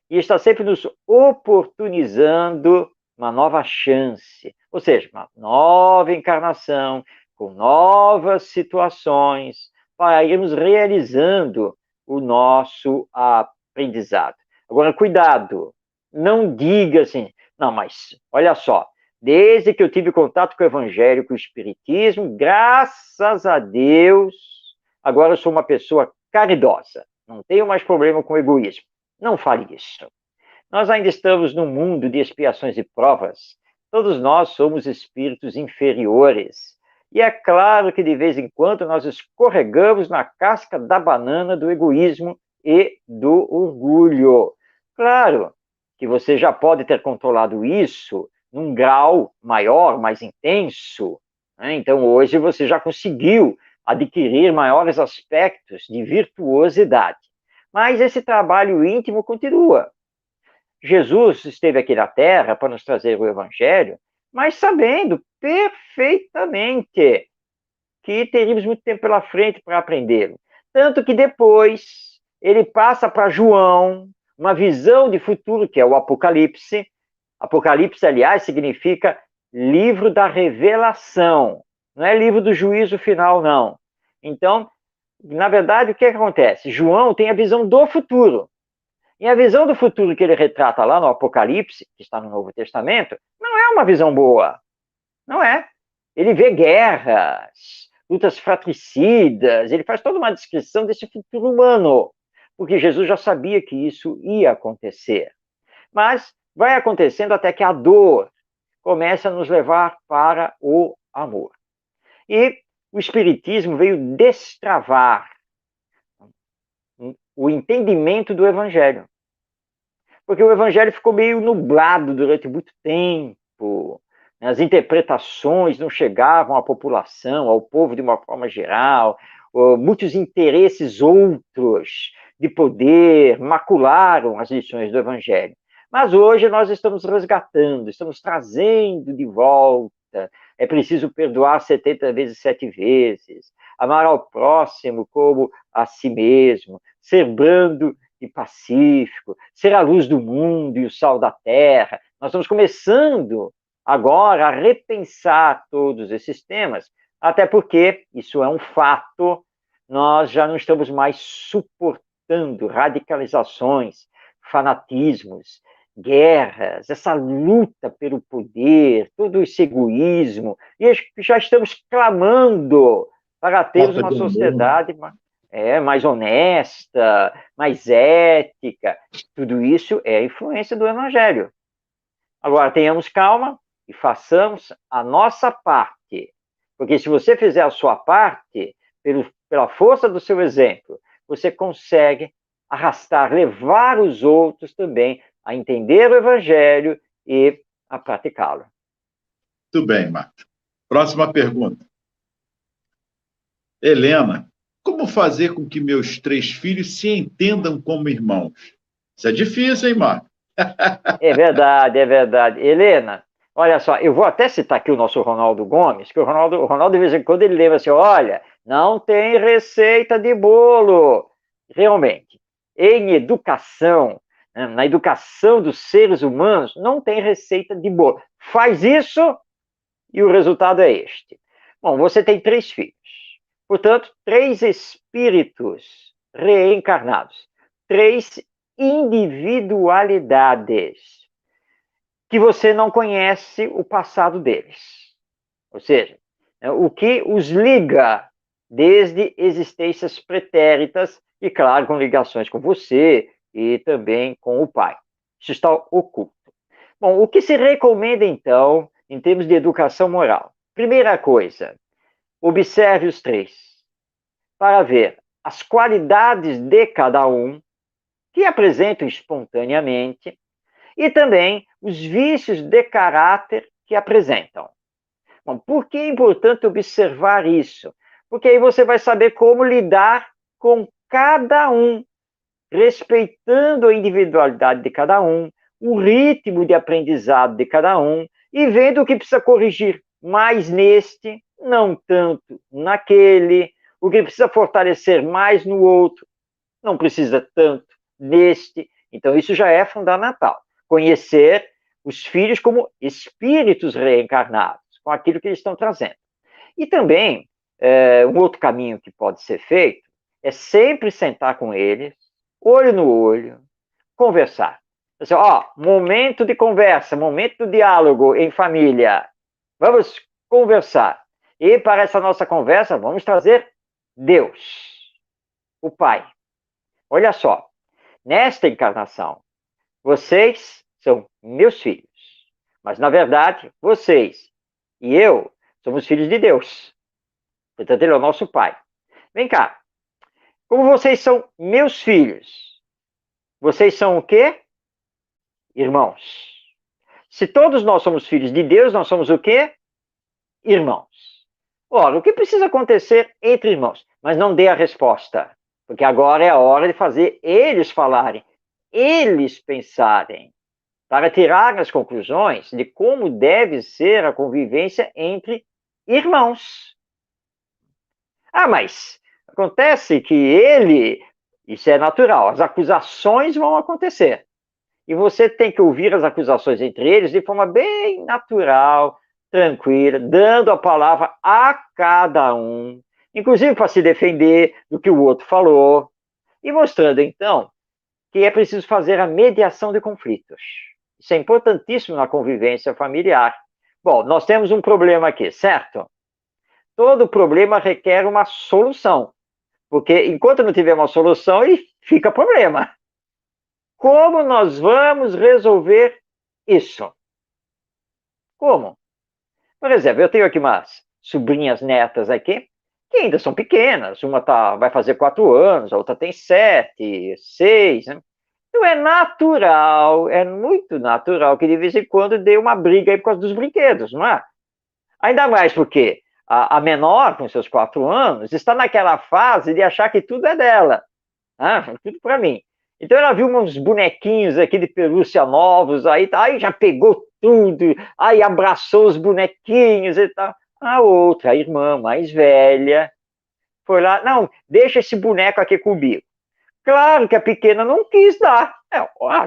[SPEAKER 1] e está sempre nos oportunizando uma nova chance, Ou seja, uma nova encarnação, com novas situações, para irmos realizando o nosso aprendizado. Agora, cuidado, não diga assim, não, mas olha só, desde que eu tive contato com o Evangelho, com o Espiritismo, graças a Deus, agora eu sou uma pessoa caridosa, não tenho mais problema com o egoísmo. Não fale isso. Nós ainda estamos num mundo de expiações e provas. Todos nós somos espíritos inferiores. E é claro que de vez em quando nós escorregamos na casca da banana do egoísmo e do orgulho. Claro que você já pode ter controlado isso num grau maior, mais intenso, né? Então hoje você já conseguiu adquirir maiores aspectos de virtuosidade. Mas esse trabalho íntimo continua. Jesus esteve aqui na Terra para nos trazer o Evangelho, mas sabendo perfeitamente que teríamos muito tempo pela frente para aprendê-lo. Tanto que depois ele passa para João uma visão de futuro, que é o Apocalipse. Apocalipse, aliás, significa livro da revelação, não é livro do juízo final, não. Então, na verdade, o que acontece? João tem a visão do futuro. E a visão do futuro que ele retrata lá no Apocalipse, que está no Novo Testamento, não é uma visão boa. Não é. Ele vê guerras, lutas fratricidas, ele faz toda uma descrição desse futuro humano, porque Jesus já sabia que isso ia acontecer. Mas vai acontecendo até que a dor começa a nos levar para o amor. E o Espiritismo veio destravar o entendimento do Evangelho. Porque o Evangelho ficou meio nublado durante muito tempo. As interpretações não chegavam à população, ao povo de uma forma geral. Muitos interesses outros de poder macularam as lições do Evangelho. Mas hoje nós estamos resgatando, estamos trazendo de volta. É preciso perdoar 70 vezes 7 vezes, amar ao próximo como a si mesmo, ser brando e pacífico, ser a luz do mundo e o sal da terra. Nós estamos começando agora a repensar todos esses temas, até porque, isso é um fato, nós já não estamos mais suportando radicalizações, fanatismos, guerras, essa luta pelo poder, todo esse egoísmo, e já estamos clamando para termos uma sociedade mais honesta, mais ética. Tudo isso é a influência do Evangelho. Agora, tenhamos calma e façamos a nossa parte. Porque se você fizer a sua parte, pela força do seu exemplo, você consegue arrastar, levar os outros também a entender o Evangelho e a praticá-lo.
[SPEAKER 2] Muito bem, Marcos. Próxima pergunta. Helena, como fazer com que meus 3 filhos se entendam como irmãos? Isso é difícil, hein, Marcos?
[SPEAKER 1] É verdade, é verdade. Helena, olha só, eu vou até citar aqui o nosso Ronaldo Gomes, que o Ronaldo de vez em quando ele lembra assim, olha, não tem receita de bolo. Realmente, em educação, na educação dos seres humanos, não tem receita de bolo. Faz isso e o resultado é este. Bom, você tem 3 filhos. Portanto, 3 espíritos reencarnados. 3 individualidades que você não conhece o passado deles. Ou seja, o que os liga desde existências pretéritas e, claro, com ligações com você e também com o pai. Isso está oculto. Bom, o que se recomenda, então, em termos de educação moral? Primeira coisa, observe os 3 para ver as qualidades de cada um que apresentam espontaneamente e também os vícios de caráter que apresentam. Bom, por que é importante observar isso? Porque aí você vai saber como lidar com cada um, respeitando a individualidade de cada um, o ritmo de aprendizado de cada um e vendo o que precisa corrigir mais neste, não tanto naquele, o que precisa fortalecer mais no outro, não precisa tanto neste. Então, isso já é fundamental. Conhecer os filhos como espíritos reencarnados, com aquilo que eles estão trazendo. E também, um outro caminho que pode ser feito é sempre sentar com eles, olho no olho, conversar. Assim, momento de conversa, momento de diálogo em família. Vamos conversar. E para essa nossa conversa, vamos trazer Deus, o Pai. Olha só, nesta encarnação, vocês são meus filhos. Mas, na verdade, vocês e eu somos filhos de Deus. Portanto, ele é o nosso Pai. Vem cá. Como vocês são meus filhos, vocês são o quê? Irmãos. Se todos nós somos filhos de Deus, nós somos o quê? Irmãos. Ora, o que precisa acontecer entre irmãos? Mas não dê a resposta, porque agora é a hora de fazer eles falarem, eles pensarem, para tirar as conclusões de como deve ser a convivência entre irmãos. Mas acontece que isso é natural, as acusações vão acontecer. E você tem que ouvir as acusações entre eles de forma bem natural, tranquila, dando a palavra a cada um, inclusive para se defender do que o outro falou, e mostrando, então, que é preciso fazer a mediação de conflitos. Isso é importantíssimo na convivência familiar. Bom, nós temos um problema aqui, certo? Todo problema requer uma solução, porque enquanto não tiver uma solução, ele fica problema. Como nós vamos resolver isso? Como? Por exemplo, eu tenho aqui umas sobrinhas netas aqui, que ainda são pequenas. Uma vai fazer 4 anos, a outra tem 7, 6. Né? Então é natural, é muito natural que de vez em quando dê uma briga aí por causa dos brinquedos, não é? Ainda mais porque a menor, com seus 4 anos, está naquela fase de achar que tudo é dela. Tudo para mim. Então ela viu uns bonequinhos aqui de pelúcia novos, aí já pegou tudo, aí abraçou os bonequinhos e tal. A outra, a irmã mais velha, foi lá, não, deixa esse boneco aqui comigo. Claro que a pequena não quis dar.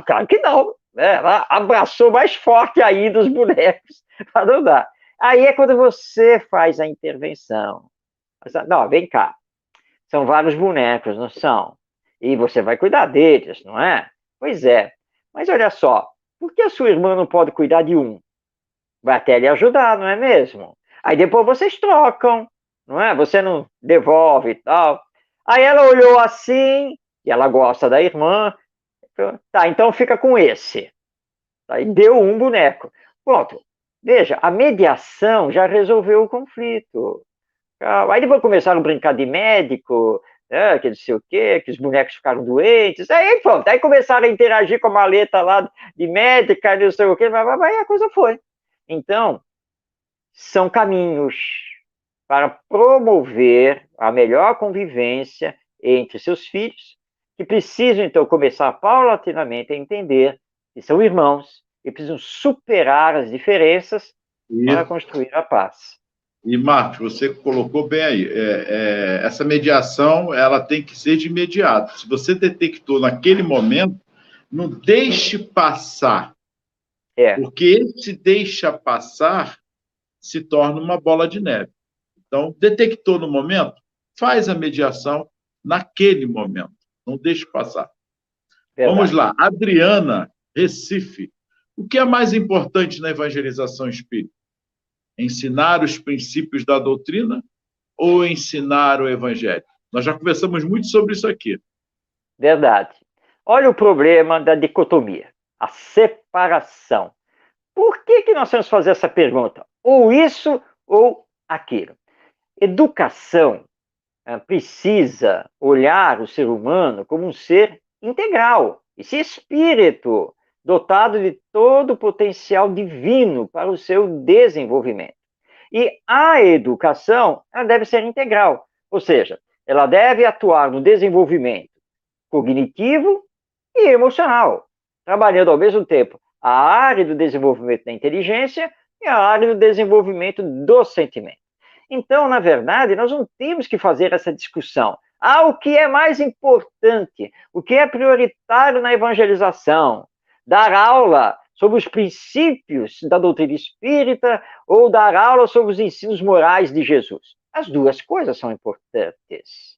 [SPEAKER 1] Claro que não. Ela abraçou mais forte ainda os bonecos para não dar. Aí é quando você faz a intervenção. Não, vem cá. São vários bonecos, não são? E você vai cuidar deles, não é? Pois é. Mas olha só, por que a sua irmã não pode cuidar de um? Vai até lhe ajudar, não é mesmo? Aí depois vocês trocam, não é? Você não devolve e tal. Aí ela olhou assim, e ela gosta da irmã. Tá, então fica com esse. Aí deu um boneco. Pronto. Veja, a mediação já resolveu o conflito. Aí depois começaram a brincar de médico, que não sei o quê, que os bonecos ficaram doentes. Aí pronto, aí começaram a interagir com a maleta lá de médica, não sei o quê, aí a coisa foi. Então, são caminhos para promover a melhor convivência entre seus filhos, que precisam, então, começar paulatinamente a entender que são irmãos e precisam superar as diferenças para construir a paz.
[SPEAKER 2] E, Marcos, você colocou bem aí, essa mediação ela tem que ser de imediato. Se você detectou naquele momento, não deixe passar. Porque esse deixa passar se torna uma bola de neve. Então, detectou no momento, faz a mediação naquele momento. Não deixe passar. Verdade. Vamos lá. Adriana, Recife. O que é mais importante na evangelização espírita? Ensinar os princípios da doutrina ou ensinar o evangelho? Nós já conversamos muito sobre isso aqui.
[SPEAKER 1] Verdade. Olha o problema da dicotomia, a separação. Por que nós temos que fazer essa pergunta? Ou isso ou aquilo. Educação precisa olhar o ser humano como um ser integral, esse espírito dotado de todo o potencial divino para o seu desenvolvimento. E a educação, ela deve ser integral, ou seja, ela deve atuar no desenvolvimento cognitivo e emocional, trabalhando ao mesmo tempo a área do desenvolvimento da inteligência e a área do desenvolvimento do sentimento. Então, na verdade, nós não temos que fazer essa discussão. O que é mais importante? O que é prioritário na evangelização? Dar aula sobre os princípios da doutrina espírita ou dar aula sobre os ensinos morais de Jesus. As duas coisas são importantes.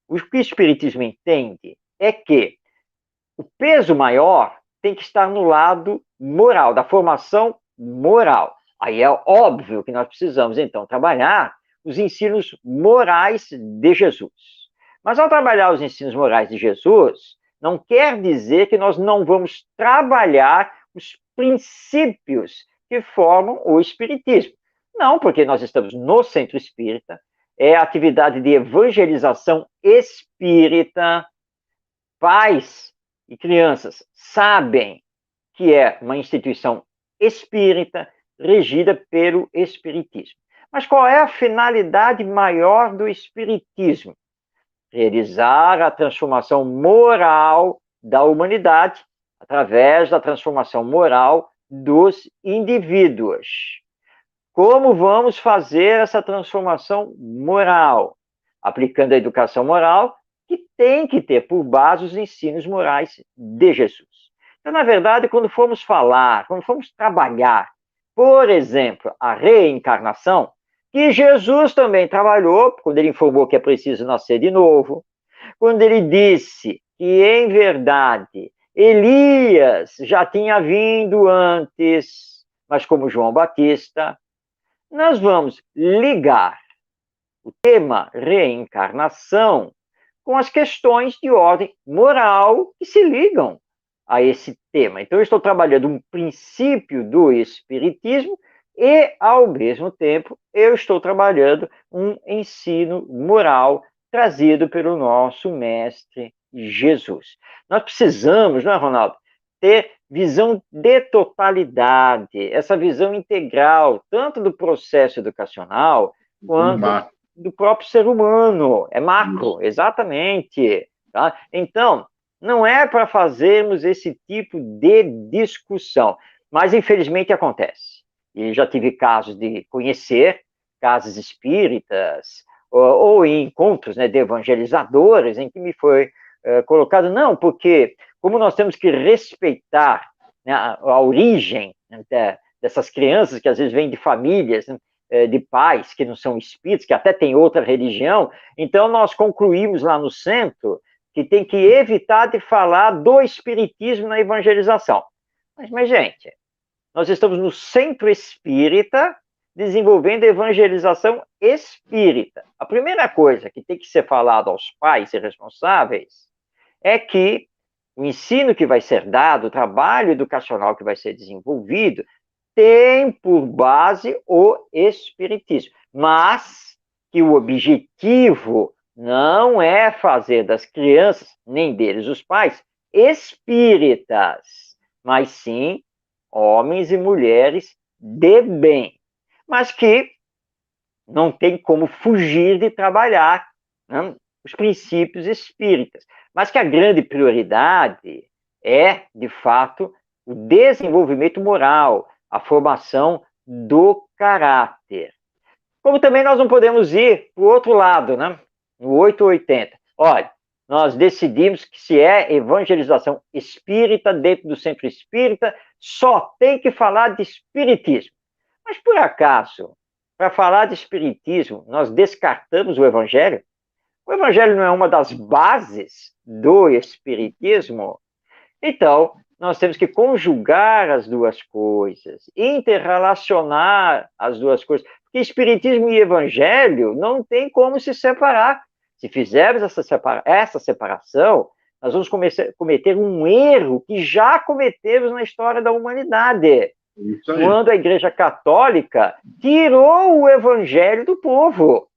[SPEAKER 1] O que o Espiritismo entende é que o peso maior tem que estar no lado moral, da formação moral. Aí é óbvio que nós precisamos, então, trabalhar os ensinos morais de Jesus. Mas ao trabalhar os ensinos morais de Jesus, não quer dizer que nós não vamos trabalhar os princípios que formam o Espiritismo. Não, porque nós estamos no Centro Espírita, é a atividade de evangelização espírita. Pais e crianças sabem que é uma instituição espírita regida pelo Espiritismo. Mas qual é a finalidade maior do Espiritismo? Realizar a transformação moral da humanidade através da transformação moral dos indivíduos. Como vamos fazer essa transformação moral? Aplicando a educação moral, que tem que ter por base os ensinos morais de Jesus. Então, na verdade, quando formos falar, quando formos trabalhar, por exemplo, a reencarnação, que Jesus também trabalhou, quando ele informou que é preciso nascer de novo, quando ele disse que, em verdade, Elias já tinha vindo antes, mas como João Batista, nós vamos ligar o tema reencarnação com as questões de ordem moral que se ligam a esse tema. Então, eu estou trabalhando um princípio do Espiritismo e, ao mesmo tempo, eu estou trabalhando um ensino moral trazido pelo nosso Mestre Jesus. Nós precisamos, não é, Ronaldo, ter visão de totalidade, essa visão integral, tanto do processo educacional, quanto do próprio ser humano. É macro, exatamente. Tá? Então, não é para fazermos esse tipo de discussão, mas infelizmente acontece. E já tive casos de conhecer casas espíritas, ou em encontros, né, de evangelizadores, em que me foi colocado, não, porque como nós temos que respeitar, né, a origem, né, dessas crianças que às vezes vêm de famílias, né, de pais que não são espíritas, que até têm outra religião, então nós concluímos lá no centro que tem que evitar de falar do espiritismo na evangelização. Mas gente, nós estamos no centro espírita desenvolvendo evangelização espírita. A primeira coisa que tem que ser falado aos pais e responsáveis é que o ensino que vai ser dado, o trabalho educacional que vai ser desenvolvido, tem por base o espiritismo, mas que o objetivo não é fazer das crianças, nem deles os pais, espíritas, mas sim homens e mulheres de bem, mas que não tem como fugir de trabalhar, né, os princípios espíritas, mas que a grande prioridade é, de fato, o desenvolvimento moral, a formação do caráter. Como também nós não podemos ir para o outro lado, né? No 880. Olha, nós decidimos que se é evangelização espírita dentro do centro espírita, só tem que falar de espiritismo. Mas, por acaso, para falar de espiritismo, nós descartamos o evangelho? O evangelho não é uma das bases do espiritismo? Então, nós temos que conjugar as duas coisas, interrelacionar as duas coisas, porque espiritismo e evangelho não tem como se separar. Se fizermos essa separação, nós vamos cometer um erro que já cometemos na história da humanidade, quando a Igreja Católica tirou o evangelho do povo.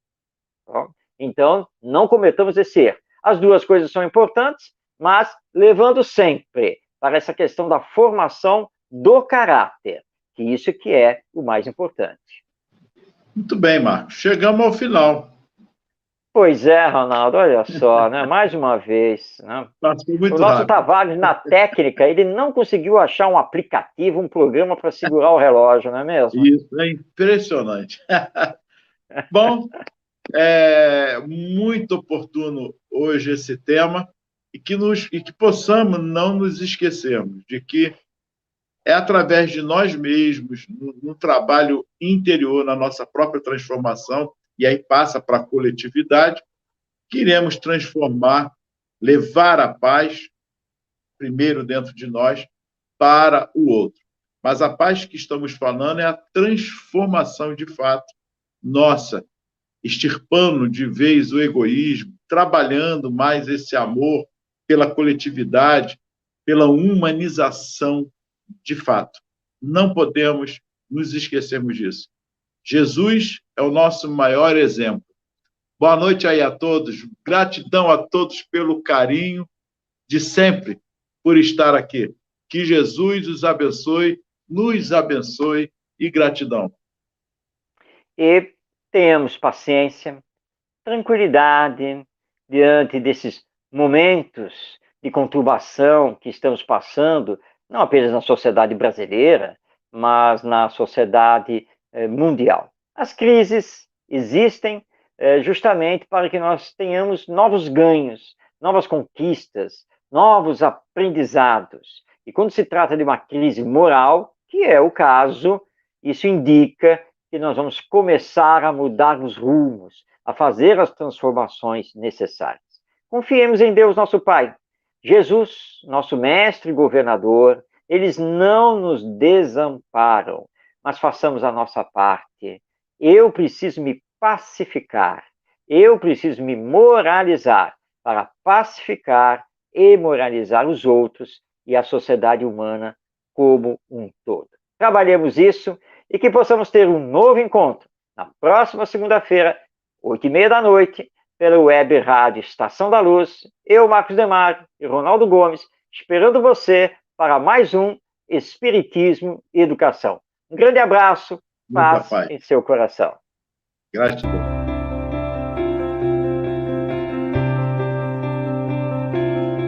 [SPEAKER 1] Então, não cometamos esse erro. As duas coisas são importantes, mas levando sempre para essa questão da formação do caráter, que isso que é o mais importante.
[SPEAKER 2] Muito bem, Marcos. Chegamos ao final.
[SPEAKER 1] Pois é, Ronaldo, olha só, né? Mais uma vez, né? O nosso Tavares, na técnica, ele não conseguiu achar um aplicativo, um programa para segurar o relógio, não é mesmo?
[SPEAKER 2] Isso é impressionante. Bom, é muito oportuno hoje esse tema e que possamos não nos esquecermos de que É através de nós mesmos, no trabalho interior, na nossa própria transformação, e aí passa para a coletividade, que iremos transformar, levar a paz, primeiro dentro de nós, para o outro. Mas a paz que estamos falando é a transformação de fato nossa, extirpando de vez o egoísmo, trabalhando mais esse amor pela coletividade, pela humanização de fato. Não podemos nos esquecermos disso. Jesus é o nosso maior exemplo. Boa noite aí a todos. Gratidão a todos pelo carinho de sempre por estar aqui. Que Jesus os abençoe, nos abençoe e gratidão.
[SPEAKER 1] E tenhamos paciência, tranquilidade diante desses momentos de conturbação que estamos passando, não apenas na sociedade brasileira, mas na sociedade mundial. As crises existem justamente para que nós tenhamos novos ganhos, novas conquistas, novos aprendizados. E quando se trata de uma crise moral, que é o caso, isso indica que nós vamos começar a mudar os rumos, a fazer as transformações necessárias. Confiemos em Deus, nosso Pai. Jesus, nosso mestre e governador, eles não nos desamparam, mas façamos a nossa parte. Eu preciso me pacificar, eu preciso me moralizar para pacificar e moralizar os outros e a sociedade humana como um todo. Trabalhemos isso e que possamos ter um novo encontro na próxima segunda-feira, 8h30 da noite, pela web rádio Estação da Luz. Eu, Marcos Demário e Ronaldo Gomes, esperando você para mais um Espiritismo e Educação. Um grande abraço,
[SPEAKER 2] Muita
[SPEAKER 1] paz
[SPEAKER 2] paz.
[SPEAKER 1] em seu coração.
[SPEAKER 2] Gratidão.